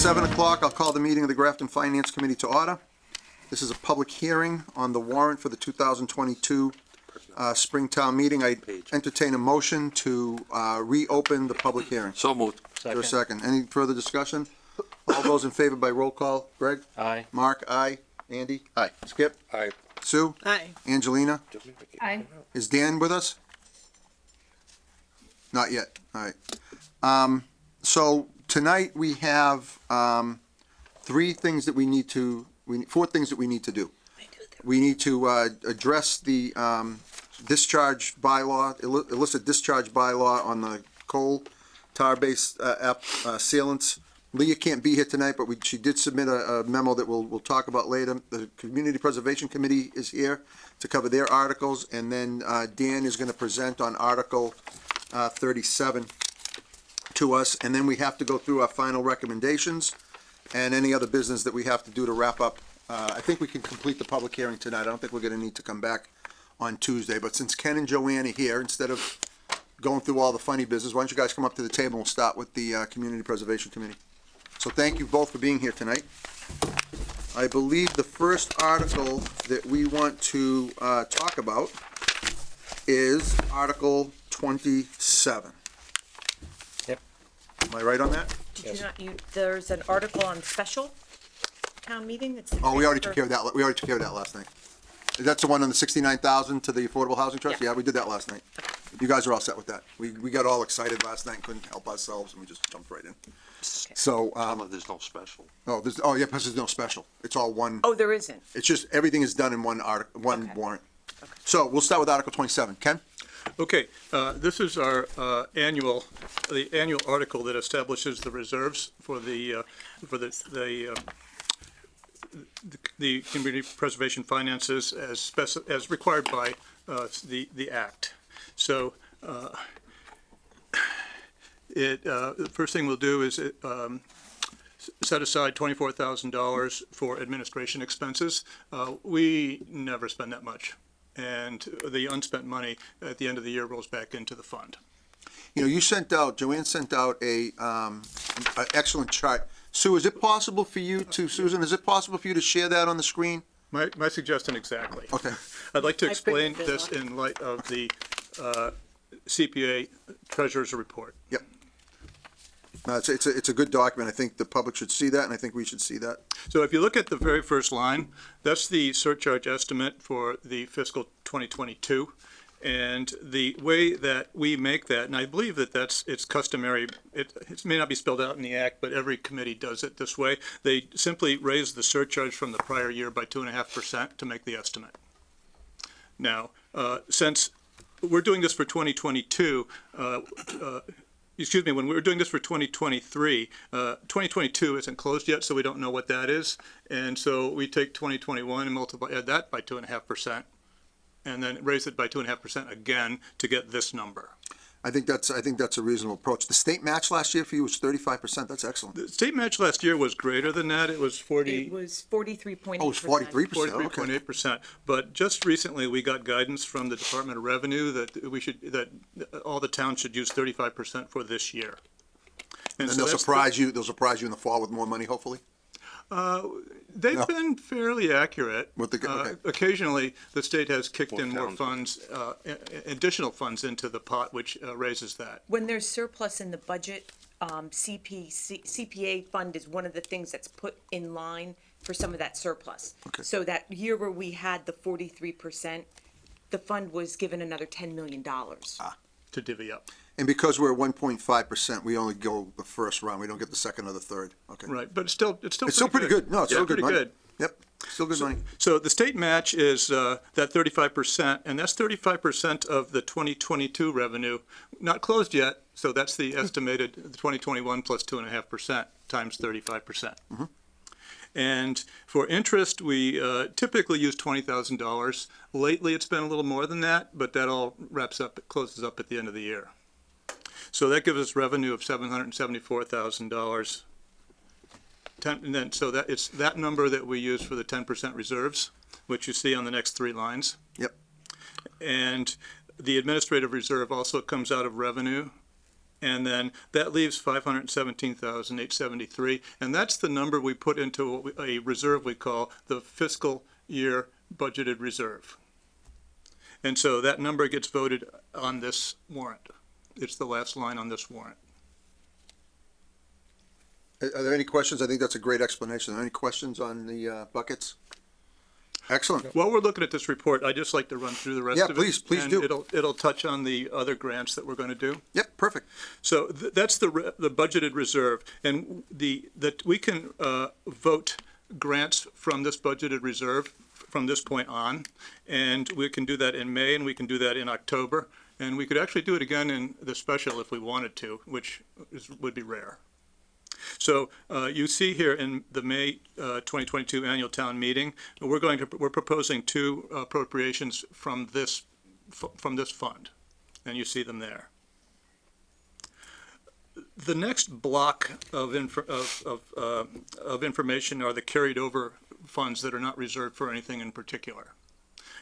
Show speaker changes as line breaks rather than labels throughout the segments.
7 o'clock, I'll call the meeting of the Grafton Finance Committee to order. This is a public hearing on the warrant for the 2022 Springtown meeting. I entertain a motion to reopen the public hearing.
So moved.
Is there a second? Any further discussion? All those in favor by roll call. Greg?
Aye.
Mark? Aye. Andy?
Aye.
Skip?
Aye.
Sue?
Aye.
Angelina?
Aye.
Is Dan with us? Not yet. All right. So tonight we have four things that we need to do. We need to address the discharge bylaw, illicit discharge bylaw on the coal tar-based sealants. Leah can't be here tonight, but she did submit a memo that we'll talk about later. The Community Preservation Committee is here to cover their articles, and then Dan is going to present on Article 37 to us, and then we have to go through our final recommendations and any other business that we have to do to wrap up. I think we can complete the public hearing tonight. I don't think we're going to need to come back on Tuesday, but since Ken and Joanne are here, instead of going through all the funny business, why don't you guys come up to the table and we'll start with the Community Preservation Committee. So thank you both for being here tonight. I believe the first article that we want to talk about is Article 27.
Yep.
Am I right on that?
Did you not, there's an article on special town meeting that's.
Oh, we already took care of that. We already took care of that last night. That's the one on the 69,000 to the Affordable Housing Trust? Yeah, we did that last night. You guys are all set with that. We got all excited last night and couldn't help ourselves, and we just jumped right in. So,
There's no special.
yeah, because there's no special. It's all one.
Oh, there isn't.
It's just, everything is done in one
Okay.
warrant. So we'll start with Article 27. Ken?
Okay, this is our annual article that establishes the reserves for the community preservation finances as required by the Act. So the first thing we'll do is set aside $24,000 for administration expenses. We never spend that much, and the unspent money at the end of the year rolls back into the fund.
You know, Joanne sent out an excellent chart. Sue, is it possible for you to, Susan, is it possible for you to share that on the screen?
My suggestion exactly.
Okay.
I'd like to
I
explain
printed
this
this
in light of the CPA Treasurer's Report.
Yep. It's a good document. I think the public should see that, and I think we should see that.
So if you look at the very first line, that's the surcharge estimate for the fiscal 2022. And the way that we make that, and I believe that it's customary, it may not be spelled out in the Act, but every committee does it this way. They simply raise the surcharge from the prior year by 2.5% to make the estimate. Now, since we're doing this for 2022, when we were doing this for 2023, 2022 isn't closed yet, so we don't know what that is. And so we take 2021 and add that by 2.5%. And then raise it by 2.5% again to get this number.
I think that's a reasonable approach. The state match last year for you was 35%. That's excellent.
The state match last year was greater than that. It was 43.8%.
It was 43.8%.
Oh, it's 43%. Okay.
But just recently, we got guidance from the Department of Revenue that all the towns should use 35% for this year.
And
so
they'll surprise you. They'll surprise you in the fall with more money, hopefully.
They've been fairly accurate.
Okay.
Occasionally, the state has kicked
More
in more
towns.
funds, additional funds into the pot, which raises that.
When there's surplus in the budget, CPA fund is one of the things that's put in line for some of that surplus.
Okay.
So that year where we had the 43%, the fund was given another $10 million.
To divvy up.
And because we're at 1.5%, we only go the first round. We don't get the second or the third. Okay.
Right, but it's still
pretty good. No, it's still good
pretty
money.
good.
Yep. Still good money.
So the state match is that 35%, and that's 35% of the 2022 revenue, not closed yet. So that's the estimated 2021 plus 2.5% times 35%.
Mm-hmm.
And for interest, we typically use $20,000. Lately, it's been a little more than that, but that all closes up at the end of the year. So that gives us revenue of $774,000. And then, so that it's that number that we use for the 10% reserves, which you see on the next three lines.
Yep.
And the administrative reserve also comes out of revenue, And then that leaves 517,873, and that's the number we put into a reserve we call the fiscal year budgeted reserve. And so that number gets voted on this warrant. It's the last line on this warrant.
Are there any questions? I think that's a great explanation. Are there any questions on the buckets? Excellent.
While we're looking at this report, I'd just like to run through the rest
Yeah,
of it.
please
and
do.
It'll touch on the other grants that we're going to do.
Yep, perfect.
So that's the budgeted reserve, and that we can vote grants from this budgeted reserve from this point on, and we can do that in May, and we can do that in October, and we could actually do it again in the special if we wanted to, which would be rare. So you see here in the May 2022 annual town meeting, we're proposing two appropriations from this fund, and you see them there. The next block of information are the carried over funds that are not reserved for anything in particular.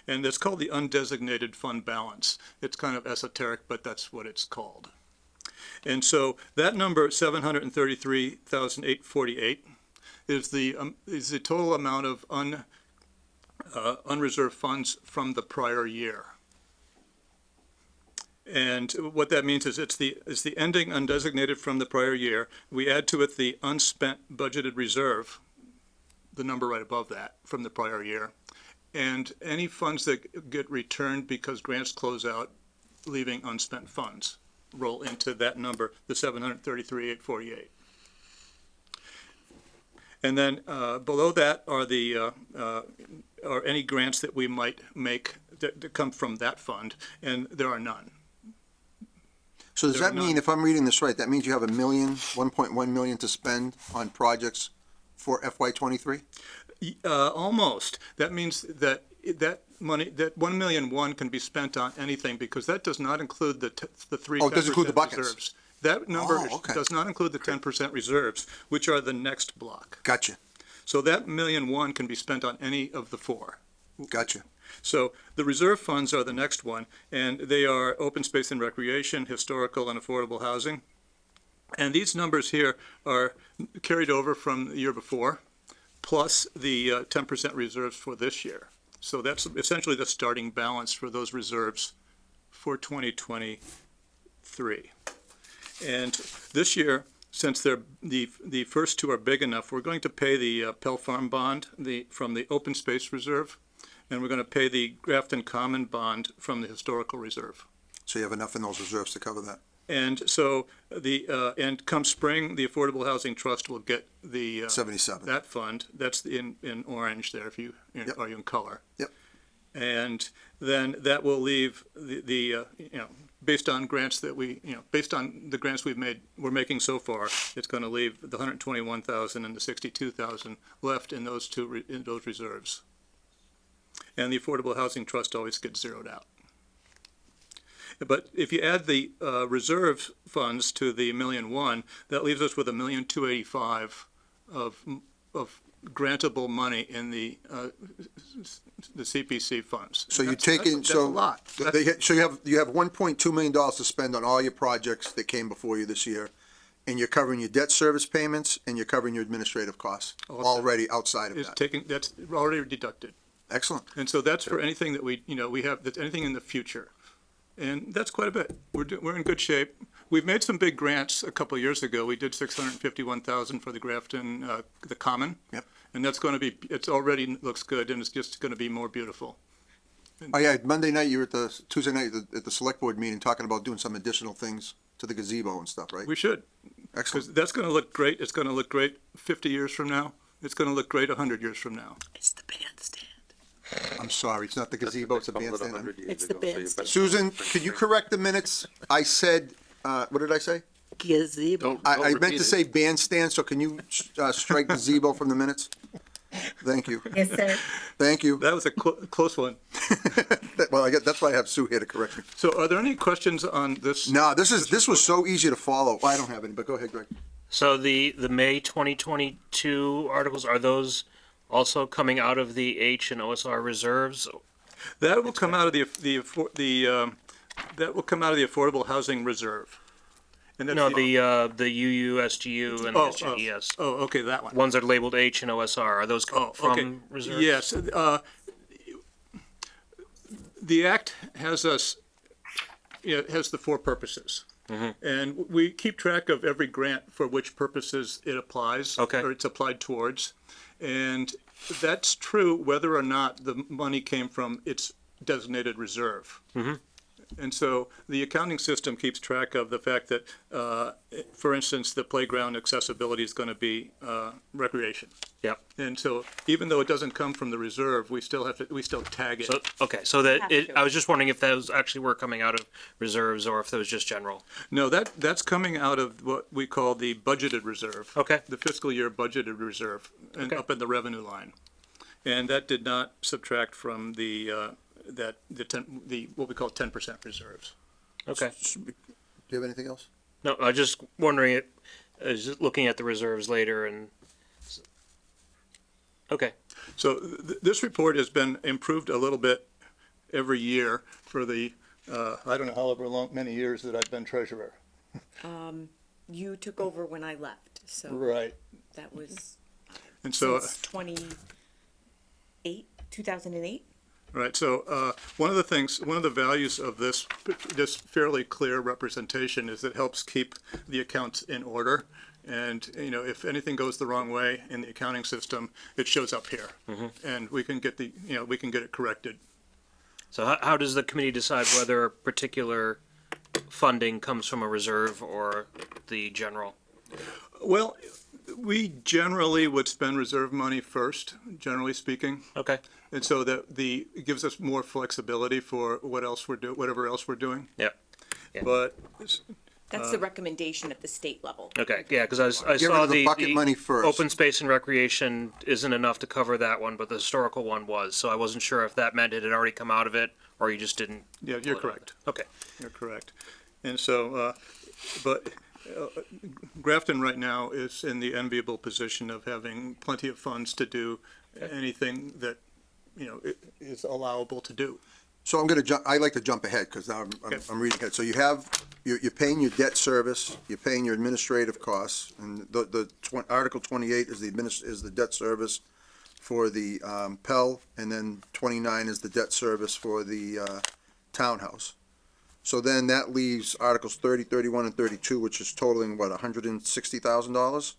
And it's called the undesignated fund balance. It's kind of esoteric, but that's what it's called. And so that number, 733,848, is the total amount of unreserved funds from the prior year. And what that means is it's the ending undesignated from the prior year. We add to it the unspent budgeted reserve, the number right above that, from the prior year. And any funds that get returned because grants close out, leaving unspent funds, roll into that number, the 733,848. And then below that are are any grants that we might make that come from that fund, and there are none.
So does
There are
that mean,
none.
if I'm reading this right, that means you have 1.1 million to spend on projects for FY '23?
Almost. That means that money, that 1,000,001 can be spent on anything, because that does not include the three 10%
Oh, it doesn't include the buckets.
reserves. That number
Oh, okay.
does not include the 10% reserves, which are the next block.
Gotcha,
So that 1,000,001 can be spent on any of the four.
gotcha.
So the reserve funds are the next one, and they are open space and recreation, historical, and affordable housing. And these numbers here are carried over from the year before, plus the 10% reserves for this year. So that's essentially the starting balance for those reserves for 2023. And this year, since the first two are big enough, we're going to pay the Pell Farm bond from the open space reserve, and we're going to pay the Grafton Common bond from the historical reserve.
So you have enough in those reserves to cover that?
And so and come spring, the Affordable Housing Trust will get the
77.
that fund. That's in orange there. If you
Yep.
are you in color.
Yep.
And then that will leave based on grants that based on the grants we're making so far, it's going to leave the 121,000 and the 62,000 left in those in those reserves. And the Affordable Housing Trust always gets zeroed out. But if you add the reserve funds to the 1,000,001, that leaves us with 1,285,000 of grantable money in the CPC funds.
So you
That's-
take in,
that's a
so.
lot.
So you have $1.2 million to spend on all your projects that came before you this year, and you're covering your debt service payments, and you're covering your administrative costs,
All
already outside of
Is
that.
that's already deducted.
Excellent.
And so that's for anything that we have, that's anything in the future. And that's quite a bit. We're in good shape. We've made some big grants a couple of years ago. We did 651,000 for the Grafton, the Common.
Yep.
And that's going to be, it's already looks good, and it's just going to be more beautiful.
Oh, yeah, Monday night, you were Tuesday night at the select board meeting talking about doing some additional things to the gazebo and stuff, right?
We should,
Excellent.
because that's going to look great. It's going to look great 50 years from now. It's going to look great 100 years from now.
It's the bandstand.
I'm sorry, it's not the gazebo, it's a
Some of it
bandstand.
100 years
It's the
ago, so you
bandstand.
better-
Susan, could you correct the minutes? I said, what did I say?
Gazebo.
Don't
I meant
repeat
to
it.
say bandstand, so can you strike gazebo from the minutes? Thank you,
Yes, sir.
thank you.
That was a close one.
Well, that's why I have Sue here to correct me.
So are there any questions on this?
No, this was so easy to follow. I don't have any, but go ahead, Greg.
So the May 2022 articles, are those also coming out of the H and OSR reserves?
That will come out of that will come out of the Affordable Housing Reserve. And that's
No, the UU, SGU, and the
Oh,
SGES.
oh, okay, that one.
Ones that are labeled H and OSR, are those
Oh,
from
okay.
reserves?
Yes, the act has us, it has the four purposes. And we keep track of every grant for which purposes it applies.
Okay.
Or it's applied towards. And that's true whether or not the money came from its designated reserve. And so the accounting system keeps track of the fact that, for instance, the playground accessibility is going to be recreation.
Yep.
And so even though it doesn't come from the reserve, we still tag it.
So, okay, so that,
Have
it,
to.
I was just wondering if those actually were coming out of reserves or if that was just general.
No, that's coming out of what we call the budgeted reserve.
Okay.
The fiscal year budgeted reserve, and
Okay.
up in the revenue line. And that did not subtract from the what we call 10% reserves.
Okay.
Do you have anything else?
No, I was just wondering, I was just looking at the reserves later and, okay,
So this report has been improved a little bit every year for the, I don't know however many years that I've been treasurer.
You took over when I left, so
Right.
that was
And so,
since 2008.
right, so one of the values of this fairly clear representation is it helps keep the accounts in order. And, if anything goes the wrong way in the accounting system, it shows up here. And we can get we can get it corrected.
so how does the committee decide whether a particular funding comes from a reserve or the general?
Well, we generally would spend reserve money first, generally speaking.
Okay,
And so that it gives us more flexibility for whatever else we're doing.
yep, Yeah.
But
That's the recommendation at the state level.
okay, yeah, because I
Get rid
saw
of the bucket money first.
open space and recreation isn't enough to cover that one, but the historical one was, so I wasn't sure if that meant it had already come out of it, or you just didn't.
yeah, you're correct.
Okay,
You're correct. And so, Grafton right now is in the enviable position of having plenty of funds to do anything that, is allowable to do.
So I'm gonna jump, I like to jump ahead, cause now I'm reading ahead. So you're paying your debt service, you're paying your administrative costs, and Article 28 is the debt service for the, Pell, and then 29 is the debt service for the, townhouse. So then that leaves Articles 30, 31, and 32, which is totaling, what, $160,000?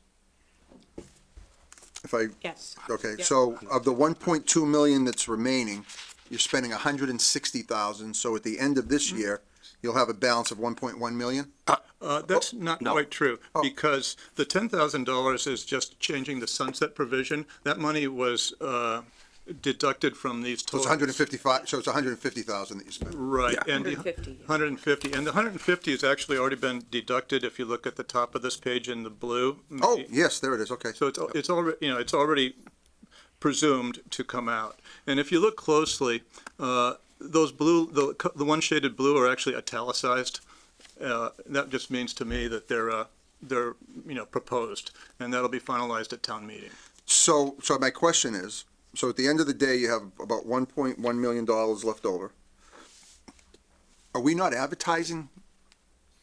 If I,
Yes.
okay,
Yep.
so of the 1.2 million that's remaining, you're spending 160,000, so at the end of this year, you'll have a balance of 1.1 million?
That's not quite true, because the $10,000 is just changing the sunset provision. That money was, deducted from these
So
totals.
it's 155, so it's 150,000 that you spent.
Right, and the
150.
150, and the 150 has actually already been deducted if you look at the top of this page in the blue.
Oh, yes, there it is, okay.
So it's already, it's already presumed to come out. And if you look closely, those blue, the one shaded blue are actually italicized. That just means to me that they're proposed, and that'll be finalized at town meeting.
So my question is, so at the end of the day, you have about $1.1 million left over. Are we not advertising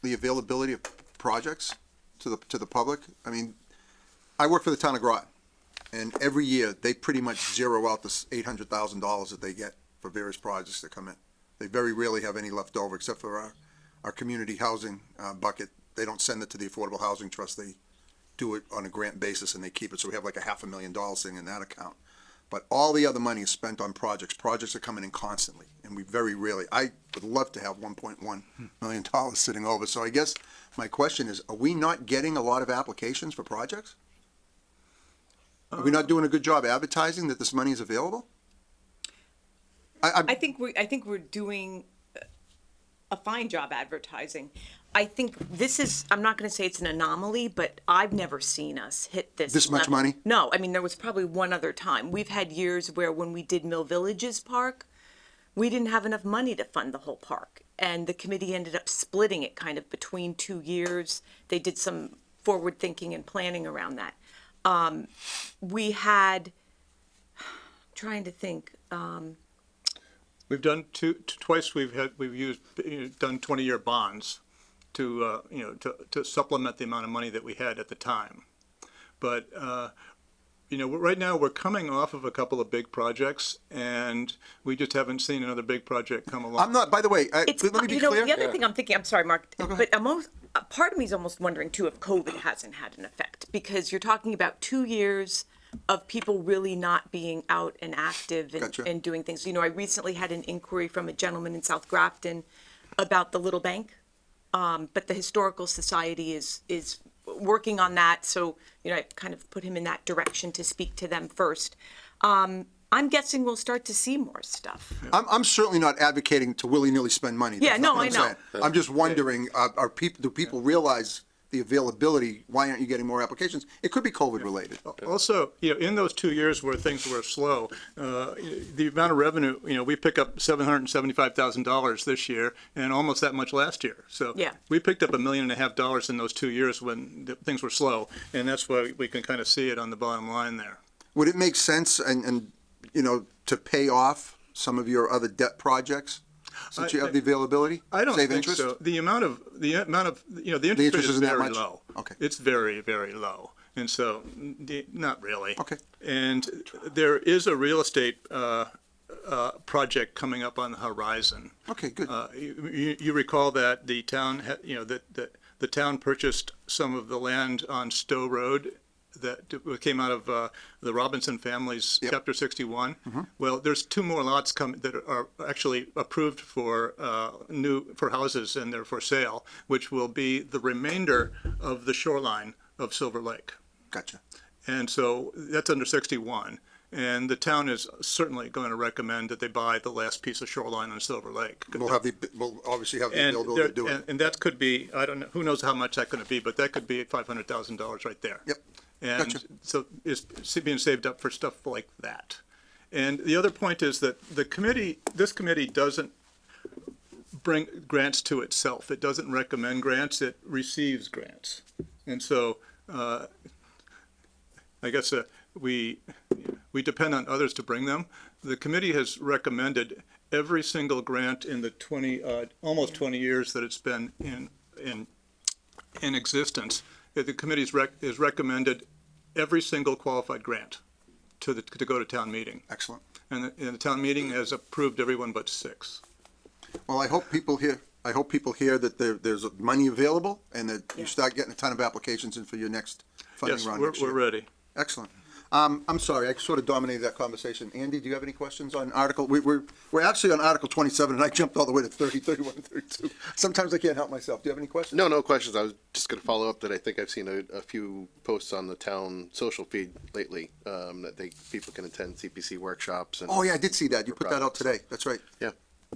the availability of projects to the public? I mean, I work for the town of Groton, and every year, they pretty much zero out this $800,000 that they get for various projects that come in. They very rarely have any left over, except for our community housing bucket. They don't send it to the Affordable Housing Trust. They do it on a grant basis and they keep it. So we have like $500,000 sitting in that account. But all the other money is spent on projects. Projects are coming in constantly, and we very rarely, I would love to have $1.1 million sitting over. So I guess my question is, are we not getting a lot of applications for projects? Are we not doing a good job advertising that this money is available?
I think we're doing a fine job advertising. I think this is, I'm not gonna say it's an anomaly, but I've never seen us hit this.
This much
level.
money?
No, I mean, there was probably one other time. We've had years where when we did Mill Villages Park, we didn't have enough money to fund the whole park. And the committee ended up splitting it kind of between 2 years. They did some forward thinking and planning around that. We had, trying to think,
We've done twice. We've used done 20-year bonds to supplement the amount of money that we had at the time. But, right now we're coming off of a couple of big projects and we just haven't seen another big project come along.
I'm not, by the way,
It's,
let me be
you know,
clear.
the other thing I'm thinking, I'm sorry, Mark, but part of me is almost wondering too if COVID hasn't had an effect, because you're talking about 2 years of people really not being out and active and,
Gotcha.
and doing things. You know, I recently had an inquiry from a gentleman in South Grafton about the Little Bank, but the Historical Society is working on that, so, you know, I kind of put him in that direction to speak to them first. I'm guessing we'll start to see more stuff.
I'm certainly not advocating to willy-nilly spend money.
Yeah,
That's
no,
not what
I
I'm
know.
saying. I'm just wondering, do people realize the availability? Why aren't you getting more applications? It could be COVID related.
Also, in those 2 years where things were slow, the amount of revenue, we pick up $775,000 this year and almost that much last year. So
Yeah.
we picked up $1.5 million in those 2 years when things were slow, and that's why we can kind of see it on the bottom line there.
Would it make sense and to pay off some of your other debt projects since you have the availability?
I don't
Save
think
interest?
so. The amount of the interest rate
interest
is
isn't that
very
much?
low.
Okay.
It's very, very low. And so, not really.
Okay.
And there is a real estate project coming up on the horizon.
Okay, good.
You recall that the town, the town purchased some of the land on Stowe Road that came out of the Robinson family's
Yep.
Chapter 61. Well, there's 2 more lots that are actually approved for for houses, and they're for sale, which will be the remainder of the shoreline of Silver Lake.
Gotcha.
And so that's under 61. And the town is certainly going to recommend that they buy the last piece of shoreline on Silver Lake.
We'll obviously have the
And,
availability to do it.
and that could be, I don't know, who knows how much that's going to be, but that could be $500,000 right there.
Yep.
And
Gotcha.
so it's being saved up for stuff like that. And the other point is that this committee doesn't bring grants to itself. It doesn't recommend grants, it receives grants. And so, I guess we depend on others to bring them. The committee has recommended every single grant in the almost 20 years that it's been in existence. The committee has recommended every single qualified grant to go to town meeting.
Excellent.
And the town meeting has approved everyone but 6.
Well, I hope people hear that there's money available and that you start getting a ton of applications in for your next funding
Yes,
round
we're
next year.
ready.
Excellent. I'm sorry, I sort of dominated that conversation. Andy, do you have any questions on Article? We're actually on Article 27, and I jumped all the way to 30, 31, and 32. Sometimes I can't help myself. Do you have any questions?
No questions. I was just going to follow up that I think I've seen a few posts on the town social feed lately that people can attend CPC workshops. And
Oh, yeah, I did see that. You put that out today. That's right.
Yeah.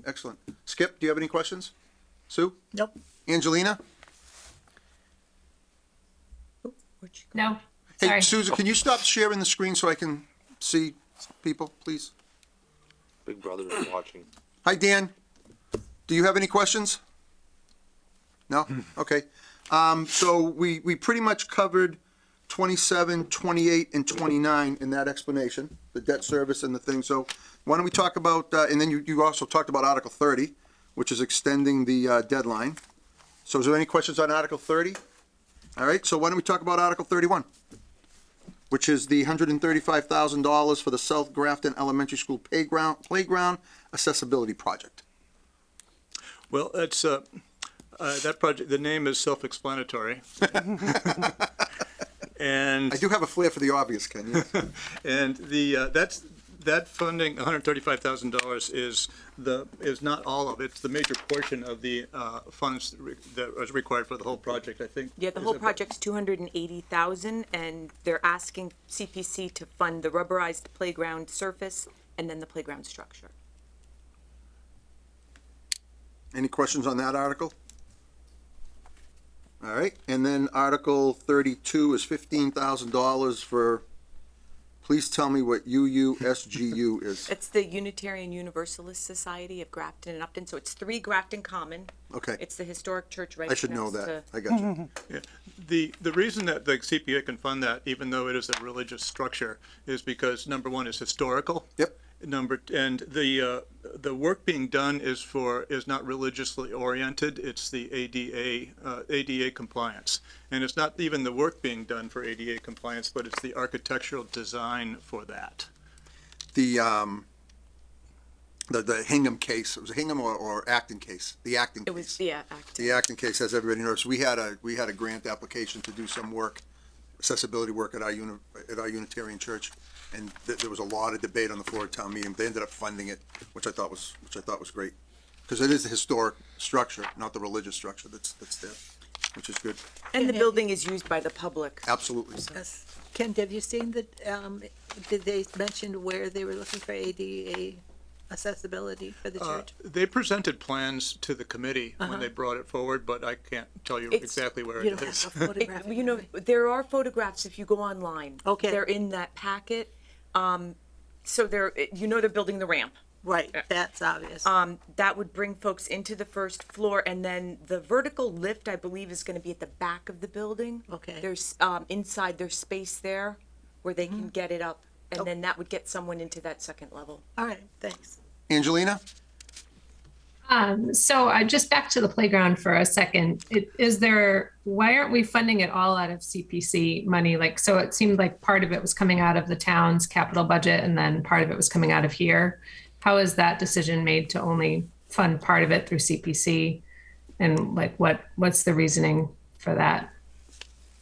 Excellent. Skip, do you have any questions? Sue?
Nope.
Angelina?
Where'd you go?
No,
Hey,
sorry.
Susan, can you stop sharing the screen so I can see people, please?
Big Brother is watching.
Hi, Dan. Do you have any questions? No? Okay. So we pretty much covered 27, 28, and 29 in that explanation, the debt service and the thing. So why don't we talk about, and then you also talked about Article 30, which is extending the deadline. So is there any questions on Article 30? All right, so why don't we talk about Article 31, which is the $135,000 for the South Grafton Elementary School playground accessibility project.
Well, that's that project. The name is self-explanatory. And
I do have a flair for the obvious, Ken. Yes.
and that funding, $135,000, is not all of it. It's the major portion of the funds that was required for the whole project. I think.
Yeah, the
Is
whole
it-
project's 280,000, and they're asking CPC to fund the rubberized playground surface and then the playground structure.
Any questions on that article? All right, and then Article 32 is $15,000 for, please tell me what UUSGU is.
It's the Unitarian Universalist Society of Grafton and Upton, so it's 3 Grafton Common.
Okay,
It's the historic church right
I should know
next
that.
to-
I got you.
The reason that the CPA can fund that, even though it is a religious structure, is because number one is historical.
Yep.
And the work being done is not religiously oriented. It's the ADA compliance. And it's not even the work being done for ADA compliance, but it's the architectural design for that.
The Hingham case, it was a Hingham or Acton case, the Acton
It
case.
was, yeah, active.
The Acton case, as everybody knows, we had a grant application to do some work, accessibility work at our Unitarian church, and there was a lot of debate on the floor of town meeting. They ended up funding it, which I thought was great, because it is the historic structure, not the religious structure that's there, which is good.
And the building is used by the public.
Absolutely.
Yes. Ken, have you seen that, did they mention where they were looking for ADA accessibility for the church?
They presented plans to the committee when they brought it forward, but I can't tell you
It's-
exactly where
You
it
don't
is.
have a photograph?
You know, there are photographs if you go online.
Okay.
They're in that packet. So they're building the ramp.
Right, that's obvious.
That would bring folks into the first floor, and then the vertical lift, I believe, is gonna be at the back of the building.
Okay.
There's, inside, there's space there where they can get it up, and then that would get someone into that second level.
All right, thanks.
Angelina?
So I just back to the playground for a second. Why aren't we funding it all out of CPC money? Like, so it seemed like part of it was coming out of the town's capital budget and then part of it was coming out of here. How is that decision made to only fund part of it through CPC? And like, what's the reasoning for that?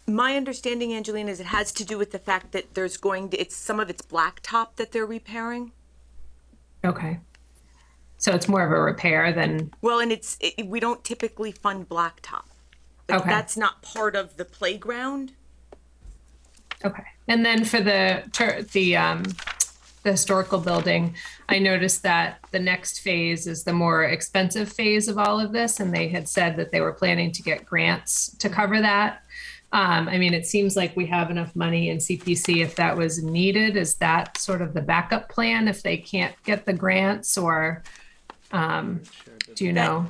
My understanding, Angelina, is it has to do with the fact that it's some of it's blacktop that they're repairing.
Okay. So it's more of a repair than,
Well, and we don't typically fund blacktop. Like,
Okay.
that's not part of the playground.
okay. And then for the historical building, I noticed that the next phase is the more expensive phase of all of this, and they had said that they were planning to get grants to cover that. I mean, it seems like we have enough money in CPC if that was needed. Is that sort of the backup plan if they can't get the grants, or do you know?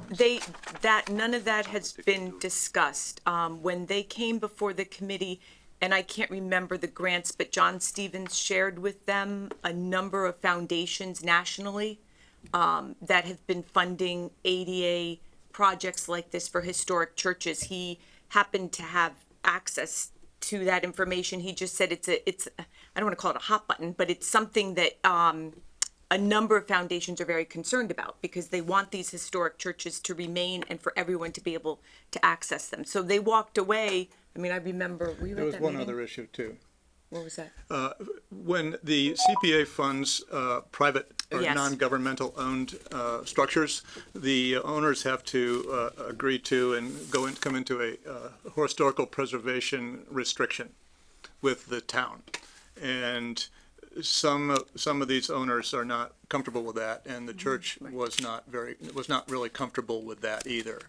None of that has been discussed. When they came before the committee, and I can't remember the grants, but John Stevens shared with them a number of foundations nationally that have been funding ADA projects like this for historic churches. He happened to have access to that information. He just said it's I don't want to call it a hot button, but it's something that a number of foundations are very concerned about, because they want these historic churches to remain and for everyone to be able to access them. So they walked away. I mean, I remember, were you
There
at
was
that
one
meeting?
other issue too.
What was that?
When the CPA funds private or
Yes.
non-governmental owned structures, the owners have to agree to and come into a historical preservation restriction with the town. And some of these owners are not comfortable with that, and the church was not really comfortable with that either.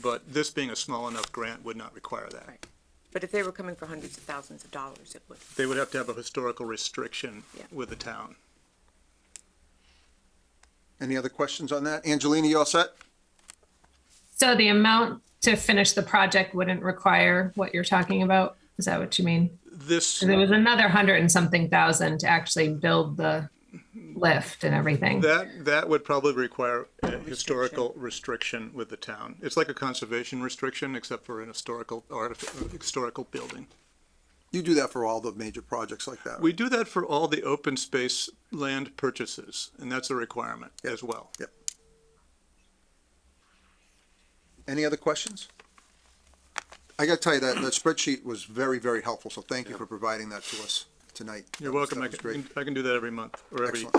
But this being a small enough grant would not require that.
Right. But if they were coming for hundreds of thousands of dollars, it would.
They would have to have a historical restriction
Yeah.
with the town.
Any other questions on that? Angelina, you all set?
So the amount to finish the project wouldn't require what you're talking about? Is that what you mean?
This,
There was another 100 and something thousand to actually build the lift and everything.
that would probably require a historical restriction with the town. It's like a conservation restriction, except for an historical building.
You do that for all the major projects like that.
We do that for all the open space land purchases, and that's a requirement as well.
Yep. Any other questions? I gotta tell you, that spreadsheet was very, very helpful, so thank you for providing that to us tonight.
You're
That was-
welcome.
that was great.
I can do that every month or every
You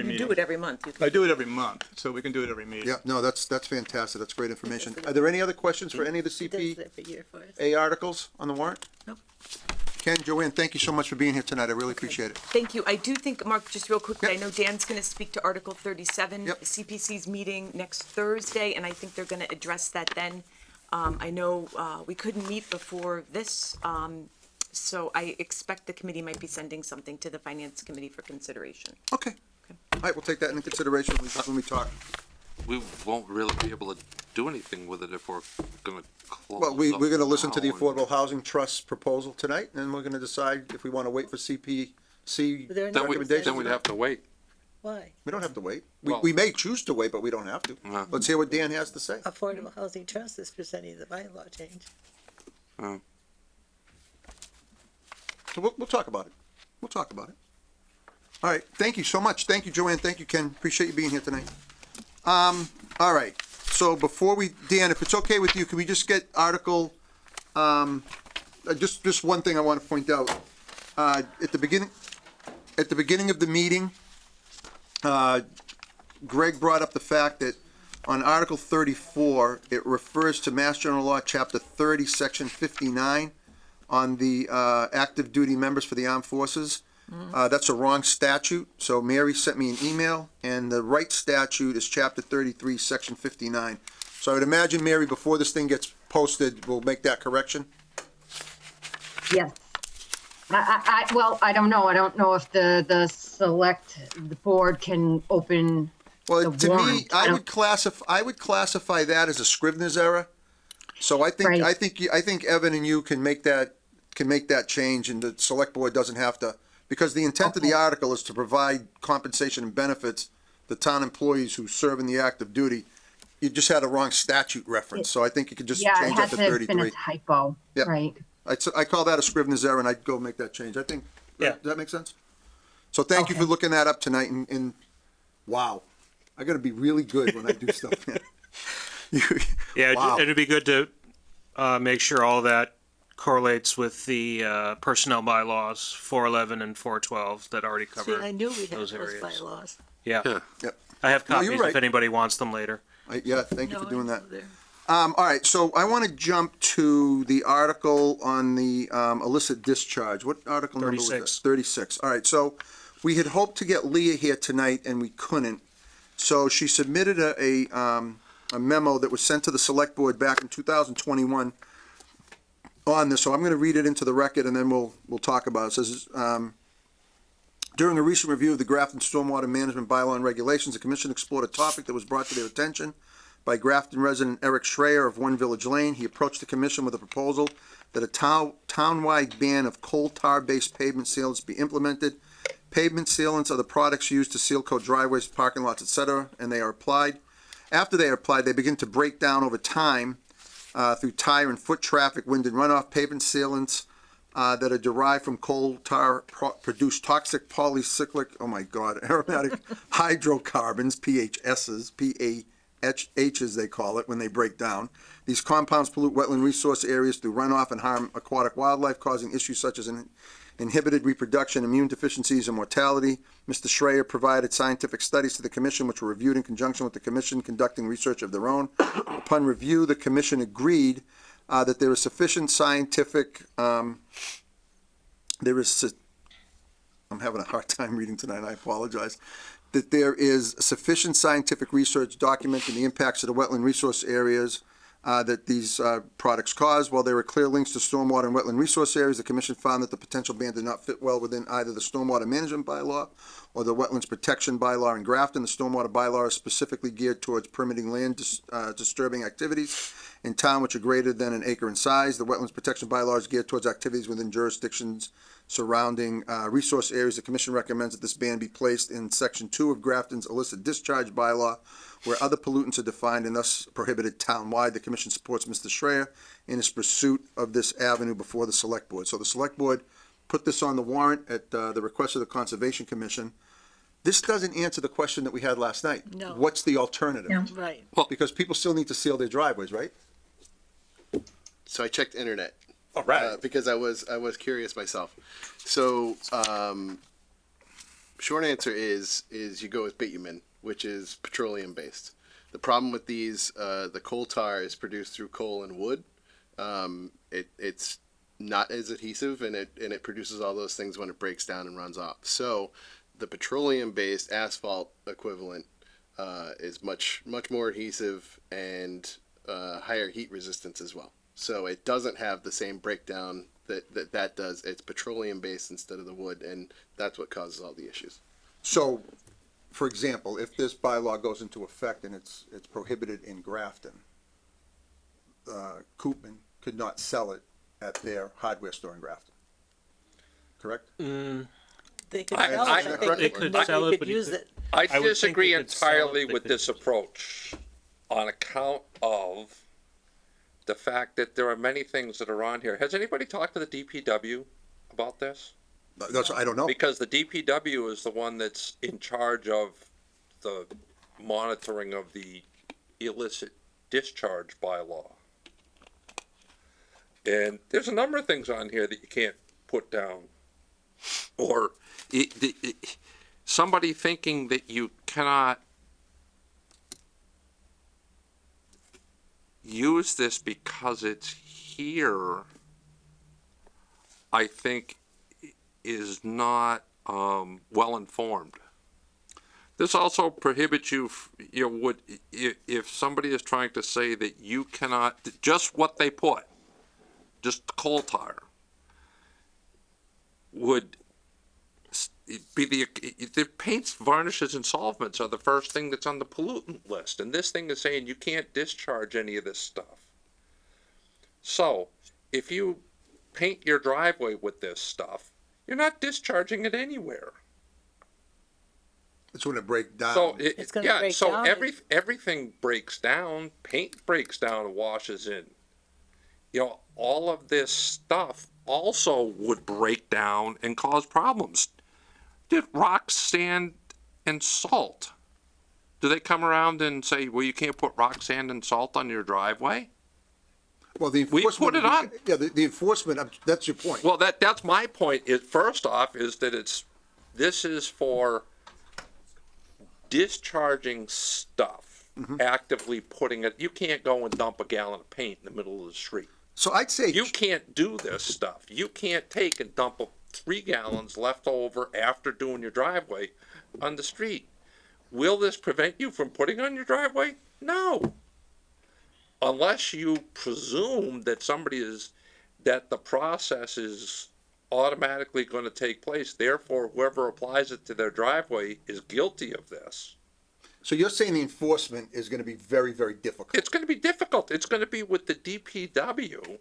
meeting.
do it every month.
I do it every month, so we can do it every meeting.
Yeah, no, that's fantastic. That's great information. Are there any other questions for any of the
Does that every year for us.
CPA articles on the warrant?
Nope.
Ken, Joanne, thank you so much for being here tonight. I really appreciate it.
Thank you. I do think, Mark, just real quickly,
Yep.
I know Dan's gonna speak to Article 37.
Yep.
CPC's meeting next Thursday, and I think they're gonna address that then. I know, we couldn't meet before this, so I expect the committee might be sending something to the finance committee for consideration.
Okay. All right, we'll take that into consideration when we talk.
We won't really be able to do anything with it if we're gonna close.
Well, we're
up
gonna listen to the
now and-
Affordable Housing Trust proposal tonight, and we're gonna decide if we wanna wait for CPC
Were there any
Then
recommendations.
we'd have to wait.
Why?
We don't have to wait.
Well-
We may choose to wait, but we don't have to.
No.
Let's hear what Dan has to say.
Affordable Housing Trust is presenting the bylaw change.
So we'll talk about it. We'll talk about it. All right, thank you so much. Thank you, Joanne. Thank you, Ken. Appreciate you being here tonight. All right, so before we, Dan, if it's okay with you, can we just get article, just one thing I want to point out. At the beginning of the meeting, Greg brought up the fact that on Article 34, it refers to Mass General Law, Chapter 30, Section 59, on the active duty members for the armed forces. That's a wrong statute, so Mary sent me an email, and the right statute is Chapter 33, Section 59. So I would imagine, Mary, before this thing gets posted, we'll make that correction?
Yes. Well, I don't know. I don't know if the board can open.
Well,
The
to me,
warrant. I don't-
I would classify that as a Scrivener's error. So I think,
Right.
I think Evan and you can make that change, and the select board doesn't have to, because the intent of the
Okay.
article is to provide compensation and benefits to town employees who serve in the active duty. You just had a wrong statute reference, so I think you could just
Yeah, it
change that
had
to
to have been a
33.
typo.
Yep.
Right.
I call that a Scrivener's error, and I'd go make that change. I think,
Yeah.
does that make sense? So thank you for
Okay.
looking that up tonight, and wow, I gotta be really good when I do stuff, man.
Yeah,
Wow.
it'd be good to make sure all that correlates with the personnel bylaws, 411 and 412 that already
See,
cover.
I knew we had
those
those
areas.
bylaws.
Yeah,
Yeah.
Yep.
I have
No, you're
copies
right.
if anybody wants them later.
Yeah, thank you
No,
for doing
I
that.
know they're-
All right, so I want to jump to the article on the illicit discharge. What article number was that?
36.
36. All right, so we had hoped to get Leah here tonight, and we couldn't. So she submitted a memo that was sent to the select board back in 2021 on this. So I'm going to read it into the record, and then we'll talk about it. It says, during a recent review of the Grafton Stormwater Management Bylaw and Regulations, the commission explored a topic that was brought to their attention by Grafton resident Eric Schreier of One Village Lane. He approached the commission with a proposal that a town-wide ban of coal tar-based pavement sealants be implemented. Pavement sealants are the products used to seal coat driveways, parking lots, etc., and they are applied. After they are applied, they begin to break down over time through tire and foot traffic, wind and runoff. Pavement sealants that are derived from coal tar produce toxic polycyclic, aromatic hydrocarbons, PHSs, PAHs they call it when they break down. These compounds pollute wetland resource areas through runoff and harm aquatic wildlife, causing issues such as inhibited reproduction, immune deficiencies, and mortality. Mr. Schreier provided scientific studies to the commission, which were reviewed in conjunction with the commission conducting research of their own. Upon review, the commission agreed that there is sufficient scientific, I'm having a hard time reading tonight, I apologize, that there is sufficient scientific research documenting the impacts of the wetland resource areas that these products cause. While there were clear links to stormwater and wetland resource areas, the commission found that the potential ban did not fit well within either the stormwater management bylaw or the wetlands protection bylaw in Grafton. The stormwater bylaw is specifically geared towards permitting land disturbing activities in town which are greater than an acre in size. The wetlands protection bylaw is geared towards activities within jurisdictions surrounding resource areas. The commission recommends that this ban be placed in section 2 of Grafton's illicit discharge bylaw, where other pollutants are defined and thus prohibited townwide. The commission supports Mr. Schreier in his pursuit of this avenue before the select board. So the select board put this on the warrant at the request of the Conservation Commission. This doesn't answer the question that we had last night.
No.
What's the alternative?
No.
Right.
Because people still need to seal their driveways, right?
So I checked internet.
All right.
Because I was curious myself. So short answer is you go with bitumen, which is petroleum based. The problem with these, the coal tar is produced through coal and wood. It's not as adhesive, and it produces all those things when it breaks down and runs off. So the petroleum based asphalt equivalent is much more adhesive and higher heat resistance as well. So it doesn't have the same breakdown that does. It's petroleum based instead of the wood, and that's what causes all the issues.
So, for example, if this bylaw goes into effect and it's prohibited in Grafton, Koopman could not sell it at their hardware store in Grafton. Correct?
They could
I-
sell
I-
it.
correct?
They could sell it,
You
but
could
you
use
could-
it.
I
I would think
disagree
they could sell it,
entirely
they
with
could-
this approach on account of the fact that there are many things that are on here. Has anybody talked to the DPW about this?
That's, I don't know.
Because the DPW is the one that's in charge of the monitoring of the illicit discharge bylaw. And there's a number of things on here that you can't put down. Or somebody thinking that you cannot use this because it's here, I think is not well informed. This also prohibits you, if somebody is trying to say that you cannot, just what they put, just coal tar, would be the paints, varnishes, and solvents are the first thing that's on the pollutant list, and this thing is saying you can't discharge any of this stuff. So, if you paint your driveway with this stuff, you're not discharging it anywhere.
It's going to break down.
So
It's gonna
yeah,
break
so
down.
everything breaks down. Paint breaks down and washes in. You know, all of this stuff also would break down and cause problems. Did rock, sand, and salt? Do they come around and say, well, you can't put rock, sand, and salt on your driveway?
Well, the
We
enforcement.
put it on.
Yeah, the enforcement, that's your point.
Well, that's my point. Is first off is that this is for discharging stuff, actively putting it. You can't go and dump a gallon of paint in the middle of the street.
So I'd say.
You can't do this stuff. You can't take and dump 3 gallons left over after doing your driveway on the street. Will this prevent you from putting on your driveway? No. Unless you presume that that the process is automatically going to take place. Therefore, whoever applies it to their driveway is guilty of this.
So you're saying the enforcement is going to be very, very difficult.
It's going to be difficult. It's going to be with the DPW.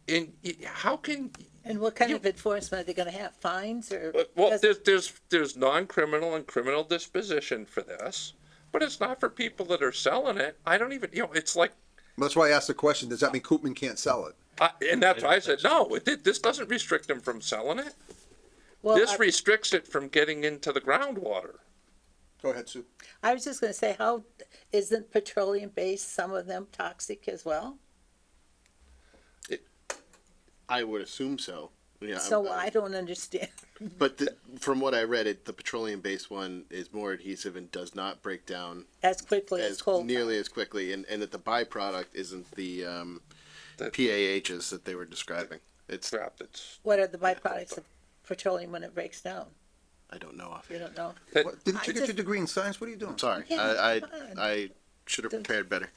And how can
And what kind of enforcement are they gonna have? Fines or?
well,
does-
there's non-criminal and criminal disposition for this, but it's not for people that are selling it. I don't even, it's like,
That's why I asked the question, does that mean Koopman can't sell it?
and that's why I said, no, this doesn't restrict them from selling it.
Well,
This restricts it from getting into the groundwater.
Go ahead, Sue.
I was just gonna say, how, isn't petroleum-based, some of them toxic as well?
I would assume so. Yeah,
So I don't understand.
But from what I read, the petroleum-based one is more adhesive and does not break down
As quickly as
as
coal.
nearly as quickly, and that the byproduct isn't the PAHs that they were describing. It's
Crap, it's,
What are the byproducts of petroleum when it breaks down?
I don't know off.
You don't know?
What, didn't you get your degree in science? What are you doing?
Sorry,
Yeah, come on.
I should have prepared better.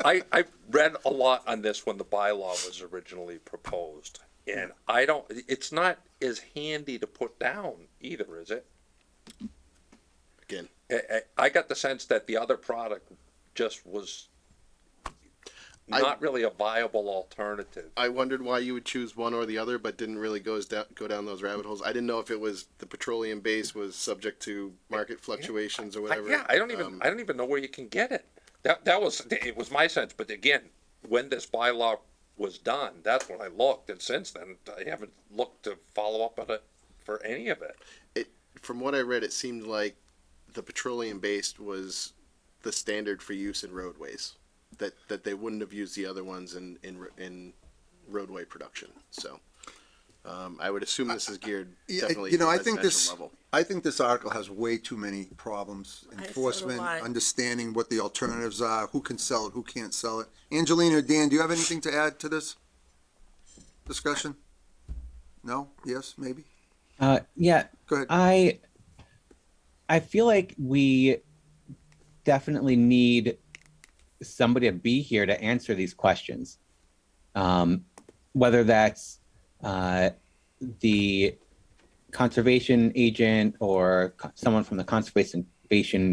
I read a lot on this when the bylaw was originally proposed. And it's not as handy to put down either, is it?
Again,
I got the sense that the other product just was not really a viable alternative.
I wondered why you would choose one or the other, but didn't really go down those rabbit holes. I didn't know if it was the petroleum base was subject to market fluctuations or whatever.
I don't even know where you can get it. It was my sense, but again, when this bylaw was done, that's when I looked, and since then, I haven't looked to follow up on it for any of it.
From what I read, it seemed like the petroleum based was the standard for use in roadways. That they wouldn't have used the other ones in roadway production. So I would assume this is geared definitely to the residential level.
I think this article has way too many problems.
so do
Enforcement,
I.
understanding what the alternatives are, who can sell it, who can't sell it. Angelina or Dan, do you have anything to add to this discussion? No? Yes? Maybe?
Yeah,
Go ahead.
I feel like we definitely need somebody to be here to answer these questions. Whether that's the conservation agent or someone from the Conservation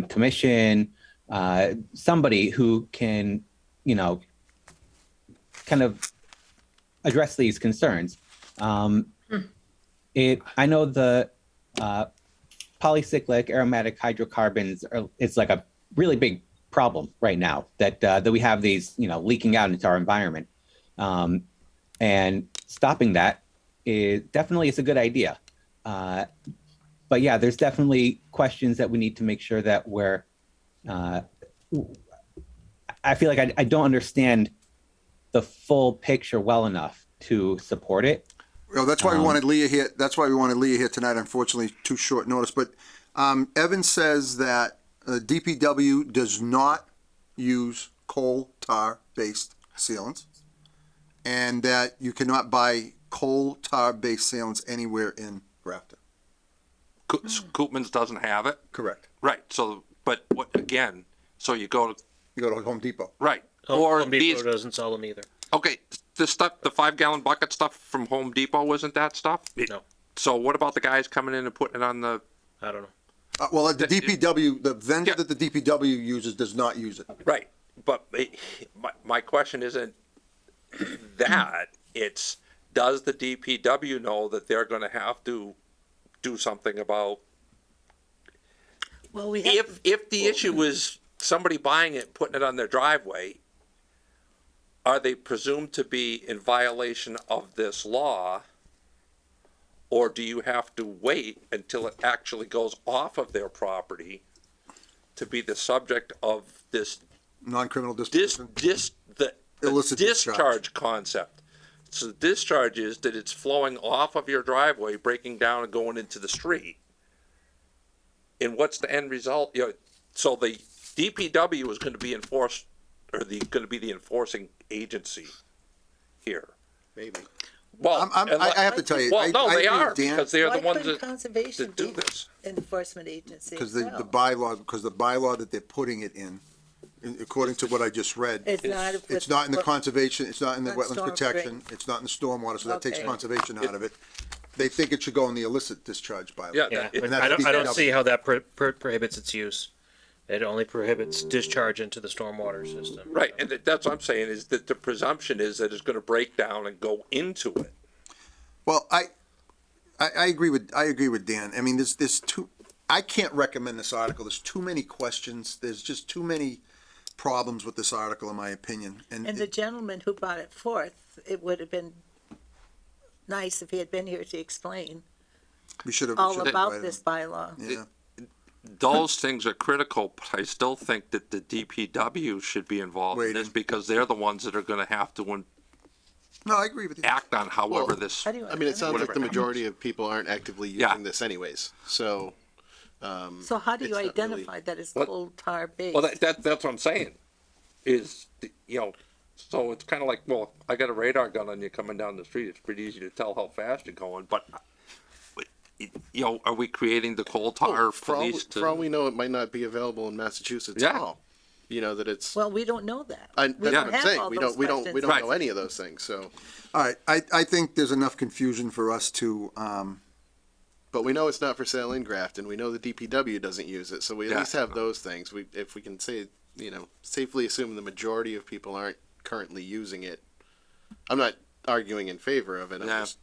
Commission, somebody who can, kind of address these concerns. I know the polycyclic aromatic hydrocarbons it's like a really big problem right now that we have these, leaking out into our environment. And stopping that is a good idea. But yeah, there's definitely questions that we need to make sure that we're, I feel like I don't understand the full picture well enough to support it.
Well, that's why we wanted Leah here. That's why we wanted Leah here tonight. Unfortunately, too short notice. But Evan says that DPW does not use coal tar based sealants, and that you cannot buy coal tar based sealants anywhere in Grafton.
Koopman's doesn't have it.
Correct.
Right. So, but what again? So you go to
You go to Home Depot.
right or
Home
these.
Depot doesn't sell them either.
Okay, the stuff, the 5-gallon bucket stuff from Home Depot, isn't that stuff?
No,
So what about the guys coming in and putting it on the
I don't know.
Well, the DPW, the vendor
Yeah.
that the DPW uses does not use it.
right? But my question isn't that. It's does the DPW know that they're going to have to do something about
Well, we have.
if the issue is somebody buying it, putting it on their driveway, are they presumed to be in violation of this law? Or do you have to wait until it actually goes off of their property to be the subject of this
Non-criminal disposition.
the
Illicit discharge.
discharge concept? So the discharge is that it's flowing off of your driveway, breaking down and going into the street. And what's the end result? So the DPW is going to be enforced, or going to be the enforcing agency here.
Maybe.
Well,
I have to tell you.
well, no,
I
they
agree with
are
Dan,
because they're
Why
the ones
couldn't
that
conservation
do
be
this.
enforcement agency
because
as
the
well?
bylaw that they're putting it in, according to what I just read,
It's not.
it's not in the conservation, it's not in the
Not
wetlands
storm
protection, it's not in the stormwater, so that takes
Okay.
conservation out of it. They think it should go in the illicit discharge bylaw.
Yeah,
Yeah,
it-
And that's
I don't
DPW.
see how that prohibits its use. It only prohibits discharge into the stormwater system.
right, and that's what I'm saying is that the presumption is that it's going to break down and go into it.
Well, I agree with Dan. I mean, there's I can't recommend this article. There's too many questions. There's just too many problems with this article, in my opinion.
And the gentleman who brought it forth, it would have been nice if he had been here to explain
we should have
all
invited
about
him.
this bylaw.
Yeah.
Those things are critical, but I still think that the DPW should be involved in this
Waiting.
because they're the ones that are going to have to
No, I agree with you.
act on however
Well,
this.
How do you-
I mean, it sounds like
Whatever.
the majority of people aren't actively using
Yeah.
this anyways. So,
So how do you
it's not really-
identify that it's
What-
coal tar based?
Well, that's what I'm saying. Is so it's kind of like, well, I got a radar gun on you coming down the street. It's pretty easy to tell how fast you're going, but are we creating the coal tar
for all,
police
for all
to?
we know, it might not be available in Massachusetts
Yeah.
at all. You know that it's.
Well, we don't know that.
I,
We
that's
don't
what I'm
have
saying.
all
We
those
don't
questions.
Right.
know any of those things. So,
All right, I think there's enough confusion for us to,
but we know it's not for sale in Grafton. We know the DPW doesn't use it, so we at
Yeah.
least have those things. If we can say, safely assume the majority of people aren't currently using it. I'm not arguing in favor of it. I'm
Yeah.
just,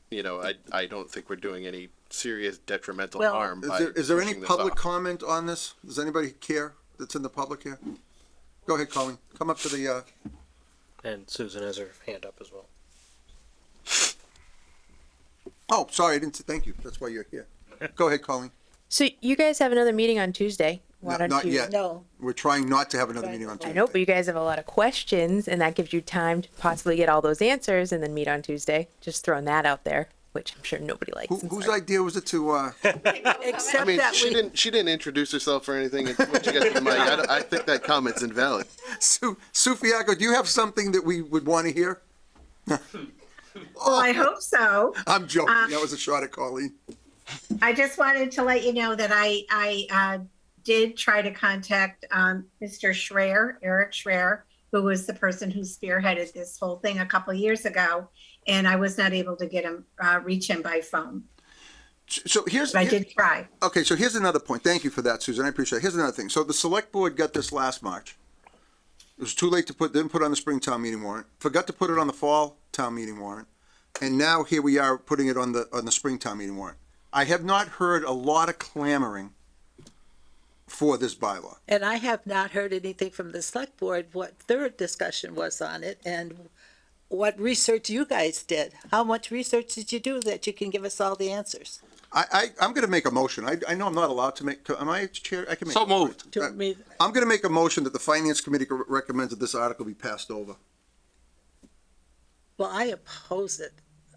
I don't think we're doing any serious detrimental
Well-
harm. by
is there any
pushing this
public
off.
comment on this? Does anybody care that's in the public here? Go ahead, Colleen. Come up to the,
And Susan has her hand up as well.
oh, sorry, I didn't, thank you. That's why you're here. Go ahead, Colleen.
So you guys have another meeting on Tuesday. Why
No,
don't
not
you?
yet.
No,
We're trying not to have another meeting on
I
Tuesday.
know, but you guys have a lot of questions, and that gives you time to possibly get all those answers and then meet on Tuesday. Just throwing that out there, which I'm sure nobody likes. and
Whose
sorry.
idea was it to,
except
I mean,
that
she
we,
didn't introduce herself or anything. It's when she got to the mic. I think that comment's invalid.
Sue Fiacco, do you have something that we would want to hear?
Well, I hope so.
I'm joking. That was a shot at Colleen.
I just wanted to let you know that I did try to contact Mr. Schreier, Eric Schreier, who was the person who spearheaded this whole thing a couple years ago, and I was not able to get him reach him by phone.
So here's,
But I did try.
okay, so here's another point. Thank you for that, Susan. I appreciate it. Here's another thing. So the select board got this last March. It was too late to didn't put it on the spring town meeting warrant. Forgot to put it on the fall town meeting warrant. And now here we are putting it on the spring town meeting warrant. I have not heard a lot of clamoring for this bylaw.
And I have not heard anything from the select board, what their discussion was on it and what research you guys did. How much research did you do that you can give us all the answers?
I'm gonna make a motion. I know I'm not allowed to make, am I chair? I can make.
So moved.
Do you want me,
I'm gonna make a motion that the finance committee recommends that this article be passed over.
well, I oppose it